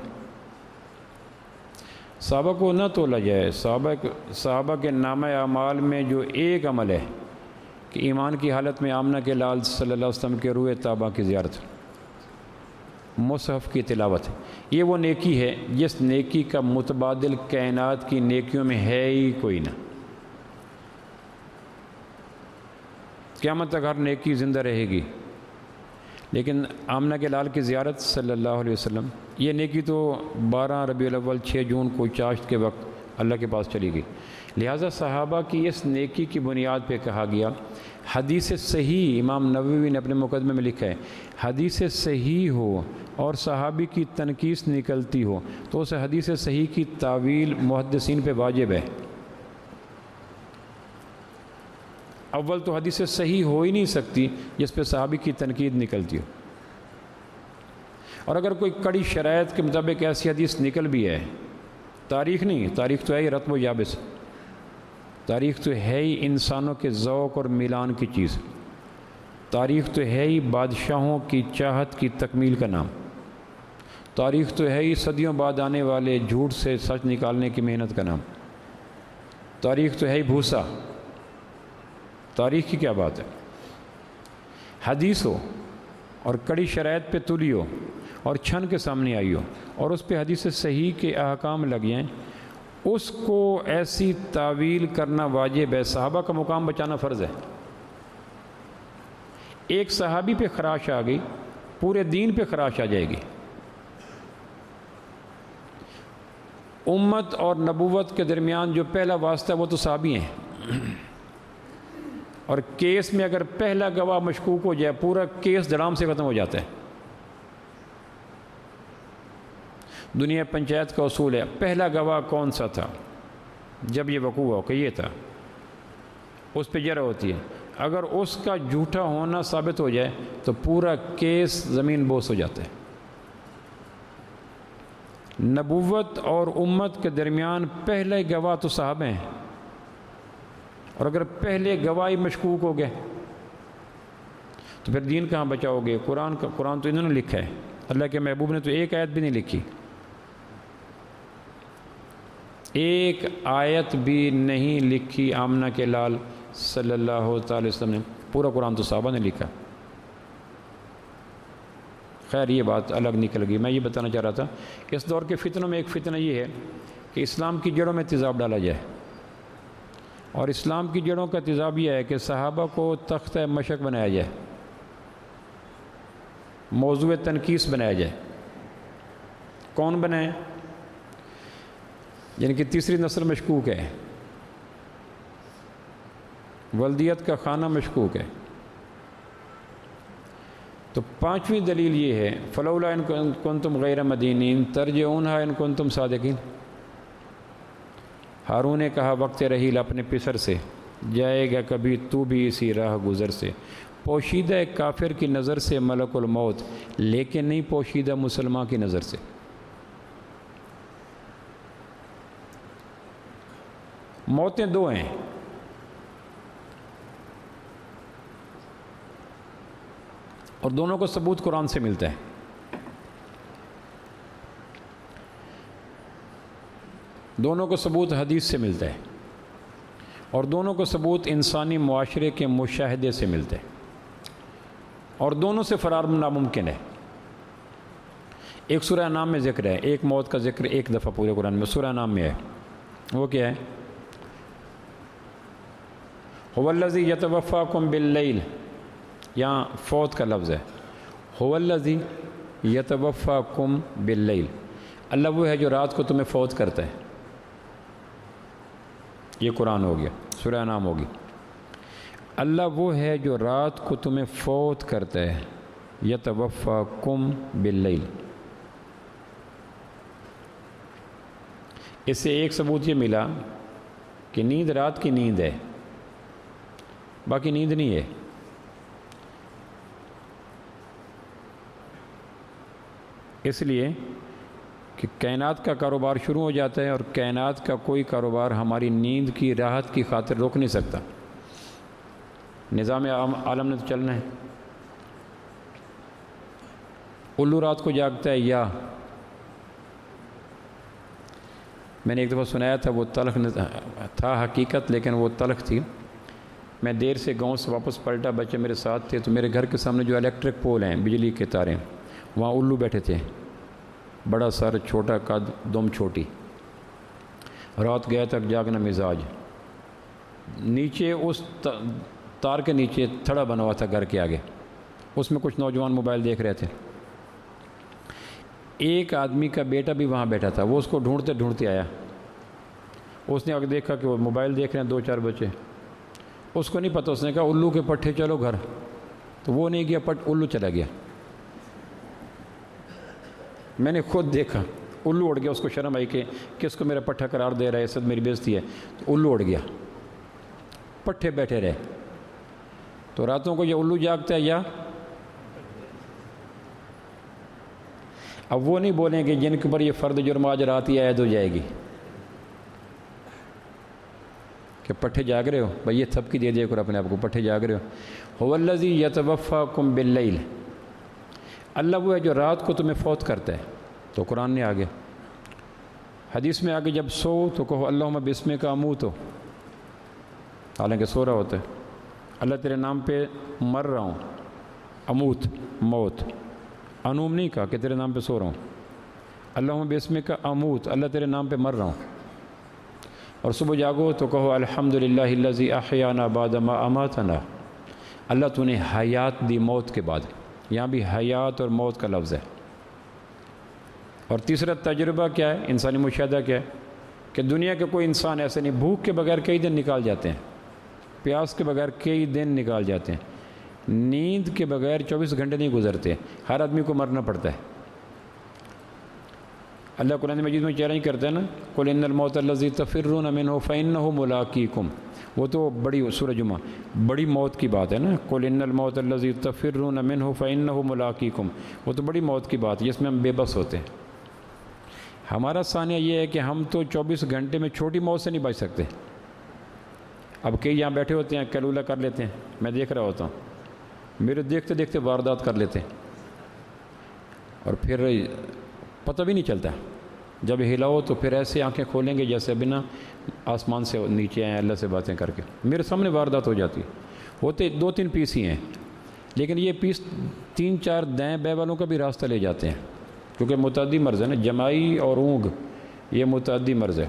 صحابہ کو نہ تولا جائے۔ صحابہ کے نامہ اعمال میں جو ایک عمل ہے کہ ایمان کی حالت میں آمنہ کے لال صلی اللہ علیہ وسلم کے روئے طابہ کی زیارت، مصحف کی تلاوت، یہ وہ نیکی ہے جس نیکی کا متبادل کائنات کی نیکیوں میں ہے ہی کوئی نہ۔ قیامت تک ہر نیکی زندہ رہے گی، لیکن آمنہ کے لال کی زیارت صلی اللہ علیہ وسلم، یہ نیکی تو 12 ربیع الاول 6 جون کو چاشت کے وقت اللہ کے پاس چلی گئی۔ لہٰذا صحابہ کی اس نیکی کی بنیاد پہ کہا گیا، حدیث صحیح، امام نووی نے اپنے مقدمے میں لکھا ہے، حدیث صحیح ہو اور صحابی کی تنقیص نکلتی ہو تو اس حدیث صحیح کی تعویل محدثین پہ واجب ہے۔ اول تو حدیث صحیح ہو ہی نہیں سکتی جس پہ صحابی کی تنقید نکلتی ہو، اور اگر کوئی کڑی شرائط کے مطابق ایسی حدیث نکل بھی ہے، تاریخ نہیں، تاریخ تو ہے ہی رتب و یابس، تاریخ تو ہے ہی انسانوں کے ذوق اور میلان کی چیز، تاریخ تو ہے ہی بادشاہوں کی چاہت کی تکمیل کا نام، تاریخ تو ہے ہی صدیوں بعد آنے والے جھوٹ سے سچ نکالنے کی محنت کا نام، تاریخ تو ہے ہی بھوسا، تاریخ کی کیا بات ہے؟ حدیث ہو اور کڑی شرائط پہ تلی ہو اور چھن کے سامنے آئی ہو اور اس پہ حدیث صحیح کے احکام لگ جائیں، اس کو ایسی تعویل کرنا واجب ہے۔ صحابہ کا مقام بچانا فرض ہے۔ ایک صحابی پہ خراش آ گئی، پورے دین پہ خراش آ جائے گی۔ امت اور نبوت کے درمیان جو پہلا واسطہ ہے وہ تو صحابی ہیں، اور کیس میں اگر پہلا گواہ مشکوک ہو جائے پورا کیس دڑام سے ختم ہو جاتا ہے۔ دنیا پنچایت کا اصول ہے، پہلا گواہ کون سا تھا جب یہ وقوع ہو کہ یہ تھا، اس پہ جرح ہوتی ہے۔ اگر اس کا جھوٹا ہونا ثابت ہو جائے تو پورا کیس زمین بوس ہو جاتا ہے۔ نبوت اور امت کے درمیان پہلے گواہ تو صحابہ ہیں، اور اگر پہلے گواہی مشکوک ہو گئے تو پھر دین کہاں بچاؤ گے؟ قرآن تو انہوں نے لکھا ہے، اللہ کے محبوب نے تو ایک آیت بھی نہیں لکھی، ایک آیت بھی نہیں لکھی آمنہ کے لال صلی اللہ تعالی وسلم نے، پورا قرآن تو صحابہ نے لکھا۔ خیر یہ بات الگ نکل گئی۔ میں یہ بتانا چاہ رہا تھا، اس دور کے فتنوں میں ایک فتنہ یہ ہے کہ اسلام کی جڑوں میں تیزاب ڈالا جائے، اور اسلام کی جڑوں کا تیزاب یہ ہے کہ صحابہ کو تختہ مشق بنایا جائے، موضوع تنقیس بنایا جائے۔ کون بنائے؟ یعنی کہ تیسری نسل مشکوک ہے، ولدیت کا خانہ مشکوک ہے، تو پانچویں دلیل یہ ہے فلولا ان کنتم غیر مدینین ترجعونہا ان کنتم صادقین۔ ہارون نے کہا وقت رحیل اپنے پسر سے، جائے گا کبھی تو بھی اسی راہ گزر سے، پوشیدہ کافر کی نظر سے ملک الموت، لیکن نہیں پوشیدہ مسلمان کی نظر سے۔ موتیں دو ہیں، اور دونوں کو ثبوت قرآن سے ملتا ہے۔ دونوں کو ثبوت حدیث سے ملتا ہے، اور دونوں کو ثبوت انسانی معاشرے کے مشاہدے سے ملتا ہے، اور دونوں سے فرار ناممکن ہے۔ ایک سورہ انعام میں ذکر ہے، ایک موت کا ذکر ایک دفعہ پورے قرآن میں سورہ انعام میں ہے، وہ کیا ہے؟ هو الذی یتوفاکم باللیل، یہاں فوت کا لفظ ہے، هو الذی یتوفاکم باللیل، اللہ وہ ہے جو رات کو تمہیں فوت کرتا ہے۔ یہ قرآن ہو گیا، سورہ انعام ہوگی۔ اللہ وہ ہے جو رات کو تمہیں فوت کرتا ہے، یتوفاکم باللیل۔ اس سے ایک ثبوت یہ ملا کہ نیند رات کی نیند ہے، باقی نیند نہیں ہے۔ اس لیے کہ کائنات کا کاروبار شروع ہو جاتا ہے، اور کائنات کا کوئی کاروبار ہماری نیند کی راحت کی خاطر روک نہیں سکتا۔ نظام عالم نے تو چلنا ہے۔ الو رات کو جاگتا ہے، یا میں نے ایک دفعہ سنایا تھا، وہ تلخ تھا حقیقت، لیکن وہ تلخ تھی۔ میں دیر سے گاؤں سے واپس پلٹا، بچے میرے ساتھ تھے، تو میرے گھر کے سامنے جو الیکٹرک پول ہیں، بجلی کے تاریں، وہاں الو بیٹھے تھے، بڑا سر، چھوٹا قد، دم چھوٹی۔ رات گیا تک جاگنا مزاج۔ نیچے اس تار کے نیچے تھڑا بنا ہوا تھا گھر کے آگے، اس میں کچھ نوجوان موبائل دیکھ رہے تھے۔ ایک آدمی کا بیٹا بھی وہاں بیٹھا تھا، وہ اس کو ڈھونڈتے ڈھونڈتے آیا۔ اس نے آگے دیکھا کہ وہ موبائل دیکھ رہے ہیں 2-4 بچے، اس کو نہیں پتہ، اس نے کہا الو کے پٹھے چلو گھر، تو وہ نہیں گیا، الو چلا گیا۔ میں نے خود دیکھا، الو اڑ گیا، اس کو شرم آئی کہ کس کو میرا پٹھا قرار دے رہا ہے، عزت میری بےزتی ہے، تو الو اڑ گیا، پٹھے بیٹھے رہے۔ تو راتوں کو یہ الو جاگتا ہے یا اب وہ نہیں بولیں کہ جن کے اوپر یہ فرد جرم آج رات ہی عائد ہو جائے گی کہ پٹھے جاگ رہے ہو بھائی، یہ تھپکی دے دیا کرو اپنے آپ کو، پٹھے جاگ رہے ہو۔ هو الذی یتوفاکم باللیل، اللہ وہ ہے جو رات کو تمہیں فوت کرتا ہے۔ تو قرآن نے آگے حدیث میں آگے جب سو تو کہو اللہم بسمک اموت، حالانکہ سو رہا ہوتا ہے، اللہ تیرے نام پہ مر رہا ہوں، اموت موت، انوم نہیں کہا کہ تیرے نام پہ سو رہا ہوں، اللہم بسمک اموت، اللہ تیرے نام پہ مر رہا ہوں۔ اور صبح جاگو تو کہو الحمدللہ الذی احیانا بعد ما اماتنا، اللہ تو نے حیات دی موت کے بعد، یہاں بھی حیات اور موت کا لفظ ہے۔ اور تیسرا تجربہ کیا ہے، انسانی مشاہدہ کیا ہے کہ دنیا کے کوئی انسان ایسے نہیں، بھوک کے بغیر کئی دن نکال جاتے ہیں، پیاس کے بغیر کئی دن نکال جاتے ہیں، نیند کے بغیر 24 گھنٹے نہیں گزرتے، ہر آدمی کو مرنا پڑتا ہے۔ اللہ قرآن مجید میں چیلنج کرتا ہے نا، قل ان الموت الذی تفرون منہ فانہ ملاقیکم، وہ تو بڑی سورہ جمعہ بڑی موت کی بات ہے نا، قل ان الموت الذی تفرون منہ فانہ ملاقیکم، وہ تو بڑی موت کی بات ہے جس میں ہم بے بس ہوتے ہیں۔ ہمارا ثانیہ یہ ہے کہ ہم تو 24 گھنٹے میں چھوٹی موت سے نہیں بچ سکتے۔ اب کئی یہاں بیٹھے ہوتے ہیں کیلولہ کر لیتے ہیں، میں دیکھ رہا ہوتا ہوں، میرے دیکھتے دیکھتے واردات کر لیتے ہیں، اور پھر پتہ بھی نہیں چلتا، جب ہلاؤ تو پھر ایسے آنکھیں کھولیں گے جیسے بنا آسمان سے نیچے آئیں اللہ سے باتیں کر کے، میرے سامنے واردات ہو جاتی ہوتے 2-3 پیس ہی ہیں، لیکن یہ پیس 3-4 دائیں بے والوں کا بھی راستہ لے جاتے ہیں، کیونکہ متعدی مرض ہے نا، جمائی اور اونگ یہ متعدی مرض ہے۔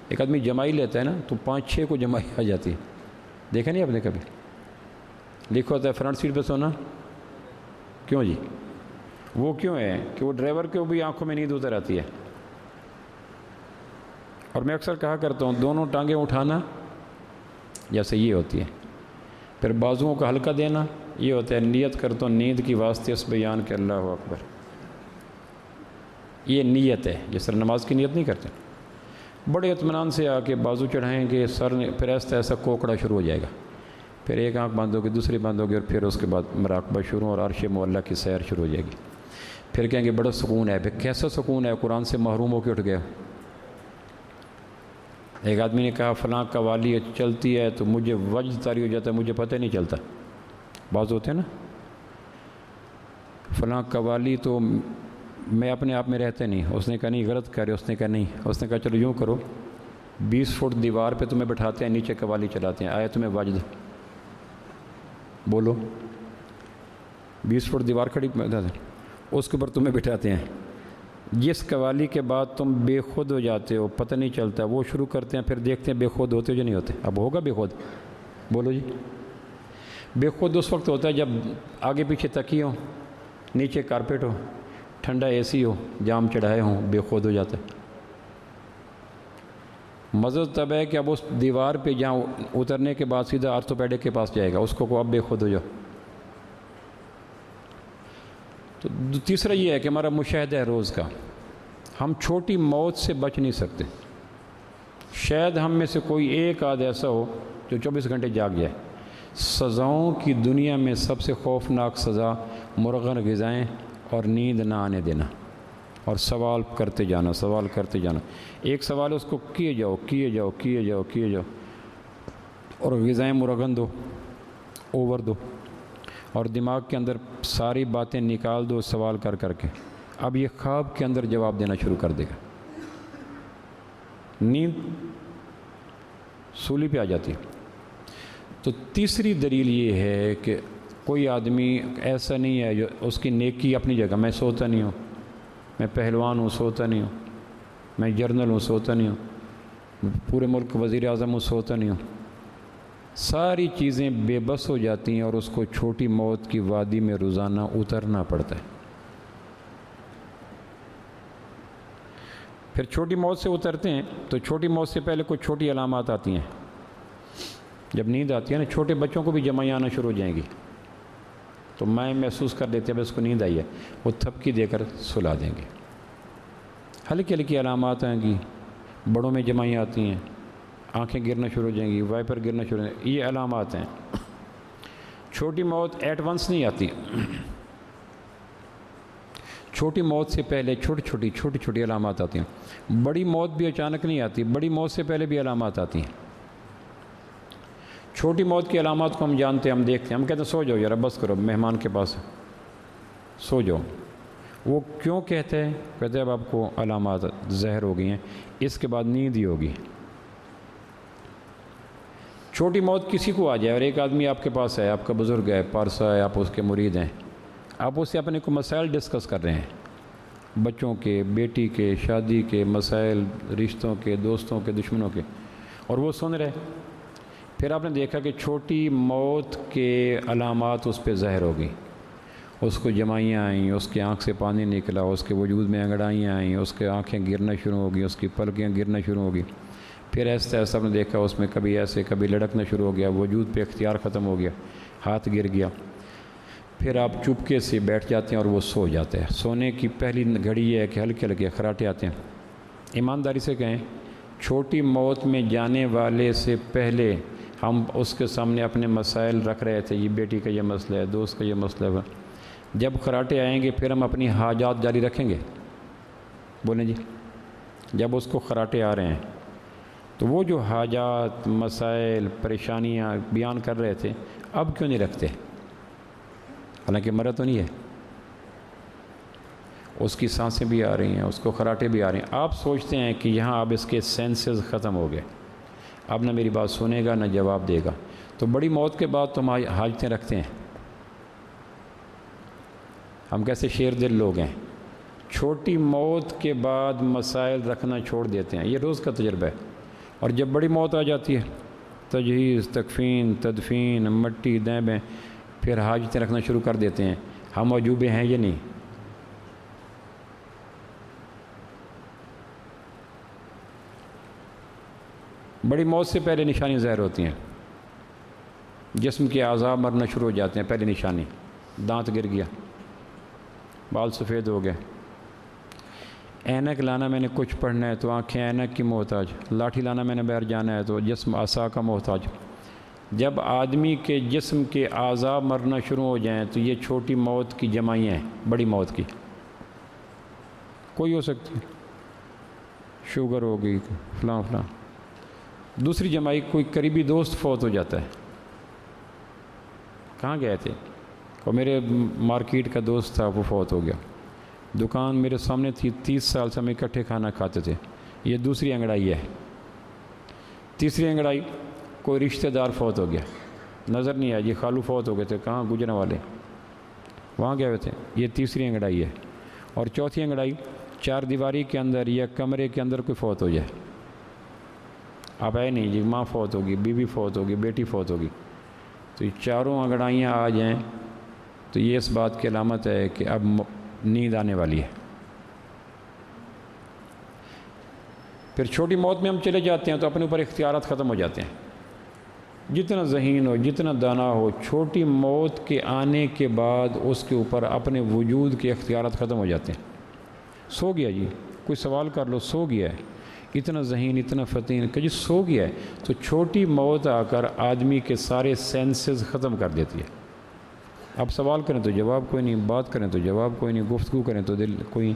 ایک آدمی جمائی لیتا ہے نا تو 5-6 کو جمائی آ جاتی ہے، دیکھا نہیں آپ نے کبھی؟ لکھا ہوتا ہے فرنٹ سیٹ پہ سونا کیوں جی؟ وہ کیوں ہے کہ وہ ڈرائیور کو بھی آنکھوں میں نیند اتر آتی ہے۔ اور میں اکثر کہا کرتا ہوں دونوں ٹانگیں اٹھانا جیسے یہ ہوتی ہے، پھر بازوؤں کا ہلکا دینا یہ ہوتا ہے، نیت کرتا ہوں نیند کی واسطے اس بیان کے اللہ اکبر، یہ نیت ہے، جس طرح نماز کی نیت نہیں کرتے۔ بڑے اطمینان سے آ کے بازو چڑھائیں گے، سر نے پھر ایسا کوکڑا شروع ہو جائے گا، پھر ایک آنکھ بند ہوگی دوسری بند ہوگی، اور پھر اس کے بعد مراقبہ شروع اور عرش معلیٰ کی سیر شروع ہو جائے گی۔ پھر کہیں گے بڑا سکون ہے، پھر کیسا سکون ہے، قرآن سے محروم ہو کے اٹھ گئے۔ ایک آدمی نے کہا فلاں قوالی چلتی ہے تو مجھے وجد طاری ہو جاتا ہے، مجھے پتہ نہیں چلتا، بعض ہوتے ہیں نا فلاں قوالی تو میں اپنے آپ میں رہتے نہیں۔ اس نے کہا نہیں غلط کہہ رہے، اس نے کہا نہیں، اس نے کہا چلو یوں کرو 20 فٹ دیوار پہ تمہیں بٹھاتے ہیں، نیچے قوالی چلاتے ہیں، آئے تمہیں وجد، بولو 20 فٹ دیوار کھڑی اس کے اوپر تمہیں بٹھاتے ہیں، جس قوالی کے بعد تم بے خود ہو جاتے ہو، پتہ نہیں چلتا، وہ شروع کرتے ہیں، پھر دیکھتے ہیں بے خود ہوتے جو نہیں ہوتے۔ اب ہوگا بے خود، بولو جی۔ بے خود اس وقت ہوتا ہے جب آگے پیچھے تکیے ہو، نیچے کارپیٹ ہو، ٹھنڈا اے سی ہو، جام چڑھائے ہوں، بے خود ہو جاتا ہے۔ مزہ تب ہے کہ اب اس دیوار پہ جہاں اترنے کے بعد سیدھا آرتھوپیڈک کے پاس جائے گا، اس کو اب بے خود ہو جاؤ۔ تو تیسرا یہ ہے کہ ہمارا مشاہدہ ہے روز کا، ہم چھوٹی موت سے بچ نہیں سکتے۔ شاید ہم میں سے کوئی ایک آدھ ایسا ہو جو 24 گھنٹے جاگ جائے۔ سزاؤں کی دنیا میں سب سے خوفناک سزا مرغن غذائیں اور نیند نہ آنے دینا، اور سوال کرتے جانا، سوال کرتے جانا، ایک سوال اس کو کیے جاؤ کیے جاؤ کیے جاؤ کیے جاؤ، اور غذائیں مرغن دو، اوور دو، اور دماغ کے اندر ساری باتیں نکال دو سوال کر کر کے۔ اب یہ خواب کے اندر جواب دینا شروع کر دے گا، نیند سولی پہ آ جاتی ہے۔ تو تیسری دلیل یہ ہے کہ کوئی آدمی ایسا نہیں ہے جو اس کی نیکی اپنی جگہ، میں سوتا نہیں ہوں، میں پہلوان ہوں سوتا نہیں ہوں، میں جرنل ہوں سوتا نہیں ہوں، پورے ملک وزیر اعظم ہوں سوتا نہیں ہوں، ساری چیزیں بے بس ہو جاتی ہیں اور اس کو چھوٹی موت کی وادی میں روزانہ اترنا پڑتا ہے۔ پھر چھوٹی موت سے اترتے ہیں تو چھوٹی موت سے پہلے کچھ چھوٹی علامات آتی ہیں۔ جب نیند آتی ہے نا، چھوٹے بچوں کو بھی جمائی آنا شروع ہو جائیں گی، تو میں محسوس کر لیتے ہیں بس کو نیند آئی ہے، وہ تھپکی دے کر سلا دیں گے۔ ہلکی ہلکی علامات آئیں گی، بڑوں میں جمائی آتی ہیں، آنکھیں گرنا شروع ہو جائیں گی، وائپر گرنا شروع ہو جائیں گے، یہ علامات ہیں۔ چھوٹی موت ایٹ ونس نہیں آتی، چھوٹی موت سے پہلے چھوٹی چھوٹی علامات آتی ہیں. بڑی موت بھی اچانک نہیں آتی، بڑی موت سے پہلے بھی علامات آتی ہیں. چھوٹی موت کی علامات کو ہم جانتے ہیں، ہم دیکھتے ہیں، ہم کہتے ہیں سو جاؤ یار بس کرو، مہمان کے پاس سو جاؤ. وہ کیوں کہتے ہیں؟ کہتے ہیں اب آپ کو علامات ظاہر ہو گئی ہیں، اس کے بعد نیند ہی ہوگی. چھوٹی موت کسی کو آ جائے اور ایک آدمی آپ کے پاس ہے، آپ کا بزرگ ہے، پارسا ہے، آپ اس کے مرید ہیں، آپ اس سے اپنے کو مسائل ڈسکس کر رہے ہیں، بچوں کے، بیٹی کے، شادی کے مسائل، رشتوں کے، دوستوں کے، دشمنوں کے، اور وہ سن رہے. پھر آپ نے دیکھا کہ چھوٹی موت کے علامات اس پہ ظاہر ہو گئی، اس کو جمائیاں آئیں، اس کی آنکھ سے پانی نکلا، اس کے وجود میں انگڑائیاں آئیں، اس کے آنکھیں گرنا شروع ہو گئیں، اس کی پلکیاں گرنا شروع ہو گئی. پھر ایسا ایسا آپ نے دیکھا اس میں کبھی ایسے کبھی لڑکنا شروع ہو گیا، وجود پہ اختیار ختم ہو گیا، ہاتھ گر گیا. پھر آپ چپکے سے بیٹھ جاتے ہیں اور وہ سو جاتے ہیں. سونے کی پہلی گھڑی یہ ہے کہ ہلکے ہلکے خراٹے آتے ہیں. ایمانداری سے کہیں، چھوٹی موت میں جانے والے سے پہلے ہم اس کے سامنے اپنے مسائل رکھ رہے تھے، یہ بیٹی کا یہ مسئلہ ہے، دوست کا یہ مسئلہ ہے. جب خراٹے آئیں گے پھر ہم اپنی حاجات جاری رکھیں گے. بولیں جی. جب اس کو خراٹے آ رہے ہیں تو وہ جو حاجات، مسائل، پریشانیاں بیان کر رہے تھے اب کیوں نہیں رکھتے؟ حالانکہ مرا تو نہیں ہے، اس کی سانسیں بھی آ رہی ہیں، اس کو خراٹے بھی آ رہے ہیں. آپ سوچتے ہیں کہ یہاں اب اس کے سینسز ختم ہو گئے، اب نہ میری بات سنے گا نہ جواب دے گا. تو بڑی موت کے بعد تو ہم حاجتیں رکھتے ہیں. ہم کیسے شیر دل لوگ ہیں، چھوٹی موت کے بعد مسائل رکھنا چھوڑ دیتے ہیں. یہ روز کا تجربہ ہے. اور جب بڑی موت آ جاتی ہے، تجہیز، تکفین، تدفین، مٹی دیبیں، پھر حاجتیں رکھنا شروع کر دیتے ہیں. ہم عجوبے ہیں یا نہیں؟ بڑی موت سے پہلے نشانی ظاہر ہوتی ہیں. جسم کے اعضاء مرنا شروع ہو جاتے ہیں. پہلی نشانی، دانت گر گیا، بال سفید ہو گئے. اینک لانا میں نے کچھ پڑھنا ہے تو آنکھیں اینک کی محتاج، لاٹھی لانا میں نے باہر جانا ہے تو جسم عصا کا محتاج. جب آدمی کے جسم کے اعضاء مرنا شروع ہو جائیں تو یہ چھوٹی موت کی جمائیاں ہیں. بڑی موت کی کوئی ہو سکتی، شوگر ہو گئی، فلاں فلاں. دوسری جمائی، کوئی قریبی دوست فوت ہو جاتا ہے. کہاں گئے تھے؟ اور میرے مارکیٹ کا دوست تھا، وہ فوت ہو گیا. دکان میرے سامنے تھی، 30 سال سے ہم اکٹھے کھانا کھاتے تھے. یہ دوسری انگڑائی ہے. تیسری انگڑائی، کوئی رشتہ دار فوت ہو گیا، نظر نہیں آیا، یہ خالو فوت ہو گئے تھے، کہاں؟ گجرا والے، وہاں گئے ہوئے تھے. یہ تیسری انگڑائی ہے. اور چوتھی انگڑائی، چار دیواری کے اندر یا کمرے کے اندر کوئی فوت ہو جائے. اب ہے نہیں جی، ماں فوت ہوگی، بیوی فوت ہوگی، بیٹی فوت ہوگی. تو یہ چاروں انگڑائیاں آ جائیں تو یہ اس بات کی علامت ہے کہ اب نیند آنے والی ہے. پھر چھوٹی موت میں ہم چلے جاتے ہیں تو اپنے اوپر اختیارات ختم ہو جاتے ہیں. جتنا ذہین ہو، جتنا دانا ہو، چھوٹی موت کے آنے کے بعد اس کے اوپر اپنے وجود کے اختیارات ختم ہو جاتے ہیں. سو گیا جی، کوئی سوال کر لو، سو گیا ہے. اتنا ذہین، اتنا فتین کہ جی سو گیا ہے. تو چھوٹی موت آ کر آدمی کے سارے سینسز ختم کر دیتی ہے. اب سوال کریں تو جواب کوئی نہیں، بات کریں تو جواب کوئی نہیں، گفتگو کریں تو دل کوئی.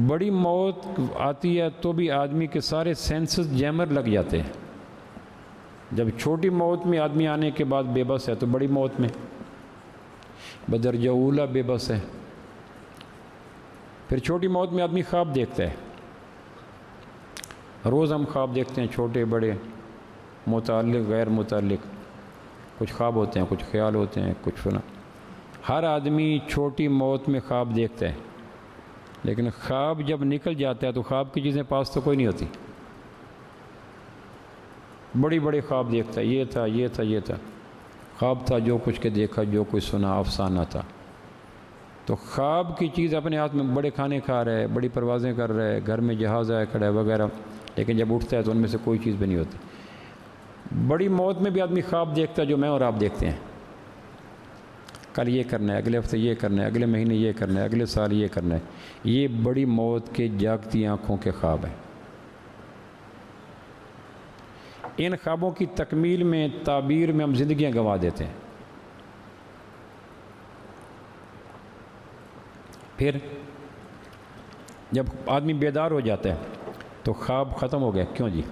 بڑی موت آتی ہے تو بھی آدمی کے سارے سینسز جیمر لگ جاتے ہیں. جب چھوٹی موت میں آدمی آنے کے بعد بے بس ہے تو بڑی موت میں بدرجہ اولیٰ بے بس ہے. پھر چھوٹی موت میں آدمی خواب دیکھتا ہے. روز ہم خواب دیکھتے ہیں، چھوٹے بڑے، متعلق غیر متعلق. کچھ خواب ہوتے ہیں، کچھ خیال ہوتے ہیں، کچھ فلاں. ہر آدمی چھوٹی موت میں خواب دیکھتا ہے، لیکن خواب جب نکل جاتا ہے تو خواب کی چیزیں پاس تو کوئی نہیں ہوتی. بڑی بڑے خواب دیکھتا ہے، یہ تھا، یہ تھا، یہ تھا. خواب تھا، جو کچھ کے دیکھا، جو کچھ سنا، افسانہ تھا. تو خواب کی چیز اپنے ہاتھ میں، بڑے کھانے کھا رہے، بڑی پروازیں کر رہے، گھر میں جہاز آیا کھڑا ہے وغیرہ، لیکن جب اٹھتا ہے تو ان میں سے کوئی چیز بھی نہیں ہوتی. بڑی موت میں بھی آدمی خواب دیکھتا ہے جو میں اور آپ دیکھتے ہیں. کل یہ کرنا ہے، اگلے ہفتے یہ کرنا ہے، اگلے مہینے یہ کرنا ہے، اگلے سال یہ کرنا ہے. یہ بڑی موت کے جاگتی آنکھوں کے خواب ہیں. ان خوابوں کی تکمیل میں، تعبیر میں ہم زندگیاں گنوا دیتے ہیں. پھر جب آدمی بیدار ہو جاتا ہے تو خواب ختم ہو گیا. کیوں جی؟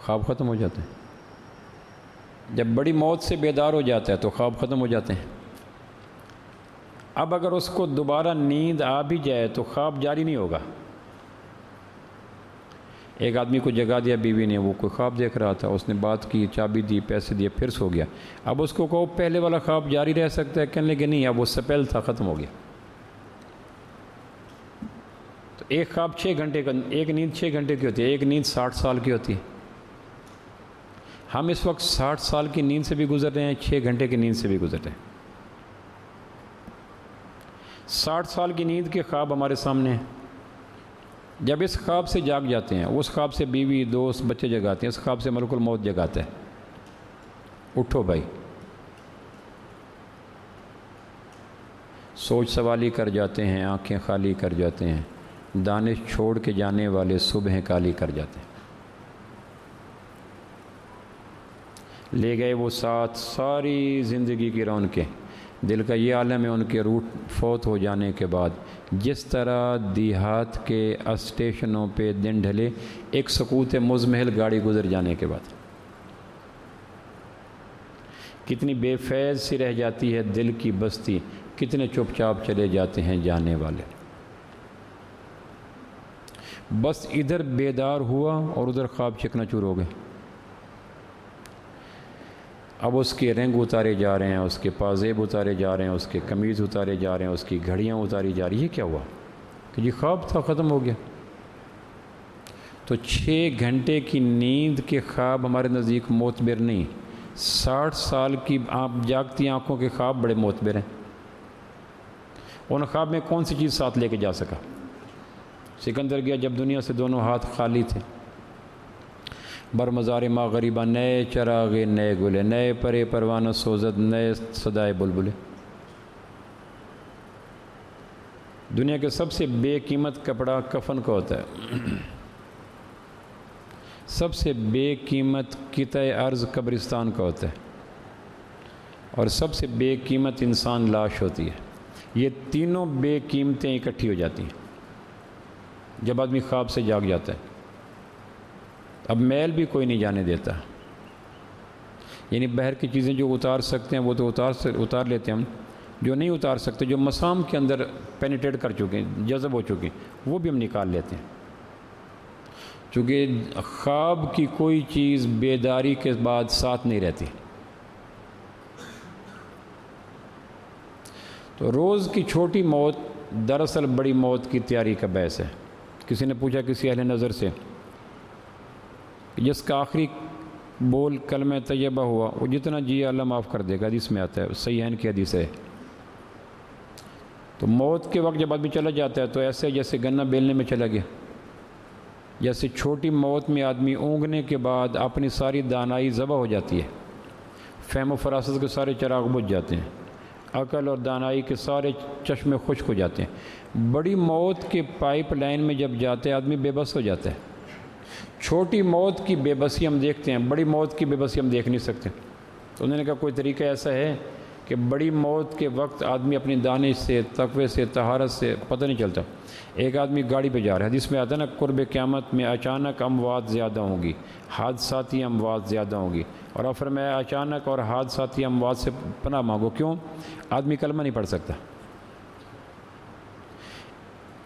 خواب ختم ہو جاتے ہیں. جب بڑی موت سے بیدار ہو جاتا ہے تو خواب ختم ہو جاتے ہیں. اب اگر اس کو دوبارہ نیند آ بھی جائے تو خواب جاری نہیں ہوگا. ایک آدمی کو جگا دیا بیوی نے، وہ کوئی خواب دیکھ رہا تھا، اس نے بات کی، چابی دی، پیسے دیے، پھر سو گیا. اب اس کو کہو پہلے والا خواب جاری رہ سکتا ہے، کہنے لگے نہیں، اب وہ سپیل تھا، ختم ہو گیا. تو ایک خواب 6 گھنٹے کا، ایک نیند 6 گھنٹے کی ہوتی ہے، ایک نیند 60 سال کی ہوتی ہے. ہم اس وقت 60 سال کی نیند سے بھی گزر رہے ہیں، 6 گھنٹے کی نیند سے بھی گزر رہے ہیں. 60 سال کی نیند کے خواب ہمارے سامنے ہیں. جب اس خواب سے جاگ جاتے ہیں، اس خواب سے بیوی، دوست، بچے جگاتے ہیں، اس خواب سے ملک الموت جگاتا ہے، اٹھو بھائی. سوچ سوالی کر جاتے ہیں، آنکھیں خالی کر جاتے ہیں، دانش چھوڑ کے جانے والے صبح کالی کر جاتے ہیں. لے گئے وہ ساتھ ساری زندگی کی رونقیں. دل کا یہ عالم ہے ان کے روٹ فوت ہو جانے کے بعد. جس طرح دیہات کے اسٹیشنوں پہ دن ڈھلے ایک سکوت مزمحل گاڑی گزر جانے کے بعد، کتنی بے فیض سی رہ جاتی ہے دل کی بستی، کتنے چپ چاپ چلے جاتے ہیں جانے والے. بس ادھر بیدار ہوا اور ادھر خواب چکنا چور ہو گئے. اب اس کے رنگ اتارے جا رہے ہیں، اس کے پازیب اتارے جا رہے ہیں، اس کے قمیض اتارے جا رہے ہیں، اس کی گھڑیاں اتاری جا رہی. یہ کیا ہوا کہ یہ خواب تھا، ختم ہو گیا. تو 6 گھنٹے کی نیند کے خواب ہمارے نزدیک معتبر نہیں. 60 سال کی آپ جاگتی آنکھوں کے خواب بڑے معتبر ہیں. ان خواب میں کون سی چیز ساتھ لے کے جا سکا؟ سکندر گیا جب دنیا سے دونوں ہاتھ خالی تھے. بر مزار ما غریبہ، نئے چراغے نئے گلے، نئے پرے پروانہ سوزد، نئے صدائے بلبلے. دنیا کے سب سے بے قیمت کپڑا کفن کا ہوتا ہے. سب سے بے قیمت قطع ارض قبرستان کا ہوتا ہے. اور سب سے بے قیمت انسان لاش ہوتی ہے. یہ تینوں بے قیمتیں اکٹھی ہو جاتی ہیں جب آدمی خواب سے جاگ جاتا ہے. اب میل بھی کوئی نہیں جانے دیتا، یعنی باہر کی چیزیں جو اتار سکتے ہیں وہ تو اتار لیتے ہیں ہم، جو نہیں اتار سکتے، جو مسام کے اندر پینیٹریٹ کر چکے ہیں، جذب ہو چکے ہیں، وہ بھی ہم نکال لیتے ہیں. چونکہ خواب کی کوئی چیز بیداری کے بعد ساتھ نہیں رہتی. تو روز کی چھوٹی موت دراصل بڑی موت کی تیاری کا باعث ہے. کسی نے پوچھا کسی اہل نظر سے، جس کا آخری بول کلمہ طیبہ ہوا وہ جتنا جی اللہ معاف کر دے گا، حدیث میں آتا ہے، صحیحین کی حدیث ہے. تو موت کے وقت جب آدمی چلا جاتا ہے تو ایسے جیسے گنا بیلنے میں چلا گیا. جیسے چھوٹی موت میں آدمی اونگنے کے بعد اپنی ساری دانائی ذبح ہو جاتی ہے، فہم و فراست کے سارے چراغ بجھ جاتے ہیں، عقل اور دانائی کے سارے چشمے خشک ہو جاتے ہیں. بڑی موت کے پائپ لائن میں جب جاتے ہیں آدمی بے بس ہو جاتا ہے. چھوٹی موت کی بے بسی ہم دیکھتے ہیں، بڑی موت کی بے بسی ہم دیکھ نہیں سکتے. تو انہوں نے کہا کوئی طریقہ ایسا ہے کہ بڑی موت کے وقت آدمی اپنی دانش سے، تقوی سے، طہارت سے، پتہ نہیں چلتا. ایک آدمی گاڑی پہ جا رہا ہے، حدیث میں آتا ہے نا، قرب قیامت میں اچانک اموات زیادہ ہوں گی، حادثاتی اموات زیادہ ہوں گی. اور اب فرمایا اچانک اور حادثاتی اموات سے پناہ مانگو. کیوں؟ آدمی کلمہ نہیں پڑھ سکتا.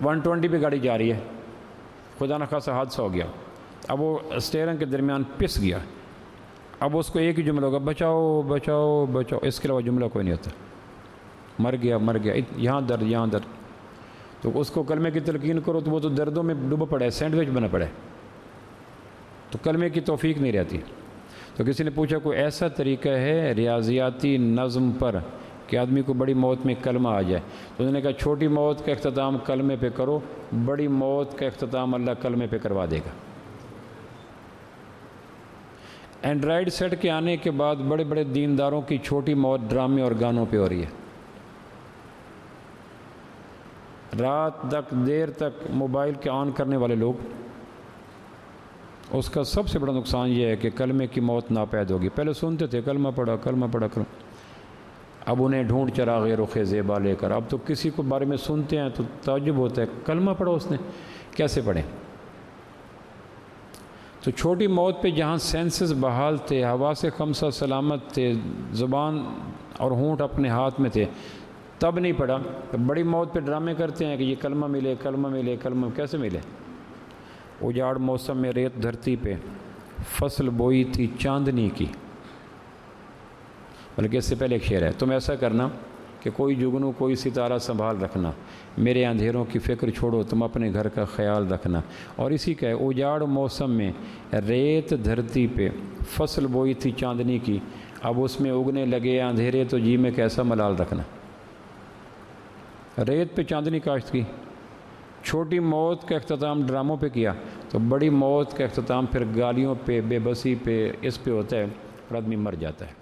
120 پہ گاڑی جا رہی ہے، خدا نخواستہ حادثہ ہو گیا، اب وہ اسٹیئرنگ کے درمیان پس گیا. اب اس کو ایک ہی جملہ ہوگا، بچاؤ بچاؤ بچاؤ، اس کے علاوہ جملہ کوئی نہیں ہوتا. مر گیا مر گیا، یہاں درد یہاں درد. تو اس کو کلمے کی تلقین کرو تو وہ تو دردوں میں ڈوبا پڑا ہے، سینڈوچ بنا پڑا ہے، تو کلمے کی توفیق نہیں رہتی. تو کسی نے پوچھا کوئی ایسا طریقہ ہے ریاضیاتی نظم پر کہ آدمی کو بڑی موت میں کلمہ آ جائے؟ تو انہوں نے کہا چھوٹی موت کا اختتام کلمے پہ کرو، بڑی موت کا اختتام اللہ کلمے پہ کروا دے گا. اینڈرائڈ سیٹ کے آنے کے بعد بڑے بڑے دینداروں کی چھوٹی موت ڈرامے اور گانوں پہ ہو رہی ہے. رات تک دیر تک موبائل کے آن کرنے والے لوگ، اس کا سب سے بڑا نقصان یہ ہے کہ کلمے کی موت ناپید ہوگی. پہلے سنتے تھے کلمہ پڑھا کلمہ پڑھا کلمہ. اب انہیں ڈھونڈ چراغ رخ زیبا لے کر، اب تو کسی کو بارے میں سنتے ہیں تو تعجب ہوتا ہے، کلمہ پڑھا اس نے، کیسے پڑھیں؟ تو چھوٹی موت پہ جہاں سینسز بحال تھے، حواس خمسہ سلامت تھے، زبان اور ہونٹ اپنے ہاتھ میں تھے، تب نہیں پڑھا۔ بڑی موت پہ ڈرامے کرتے ہیں کہ یہ کلمہ ملے، کلمہ ملے، کلمہ کیسے ملے؟ اجاڑ موسم میں ریت دھرتی پہ فصل بوئی تھی چاندنی کی، بلکہ اس سے پہلے ایک شعر ہے، تم ایسا کرنا کہ کوئی جگنو کوئی ستارہ سنبھال رکھنا، میرے اندھیروں کی فکر چھوڑو تم اپنے گھر کا خیال رکھنا۔ اور اسی کا ہے اجاڑ موسم میں ریت دھرتی پہ فصل بوئی تھی چاندنی کی، اب اس میں اگنے لگے اندھیرے تو جی میں کیسا ملال رکھنا۔ ریت پہ چاندنی کاشت کی، چھوٹی موت کا اختتام ڈراموں پہ کیا، تو بڑی موت کا اختتام پھر گالیوں پہ، بے بسی پہ، اس پہ ہوتا ہے اور آدمی مر جاتا ہے۔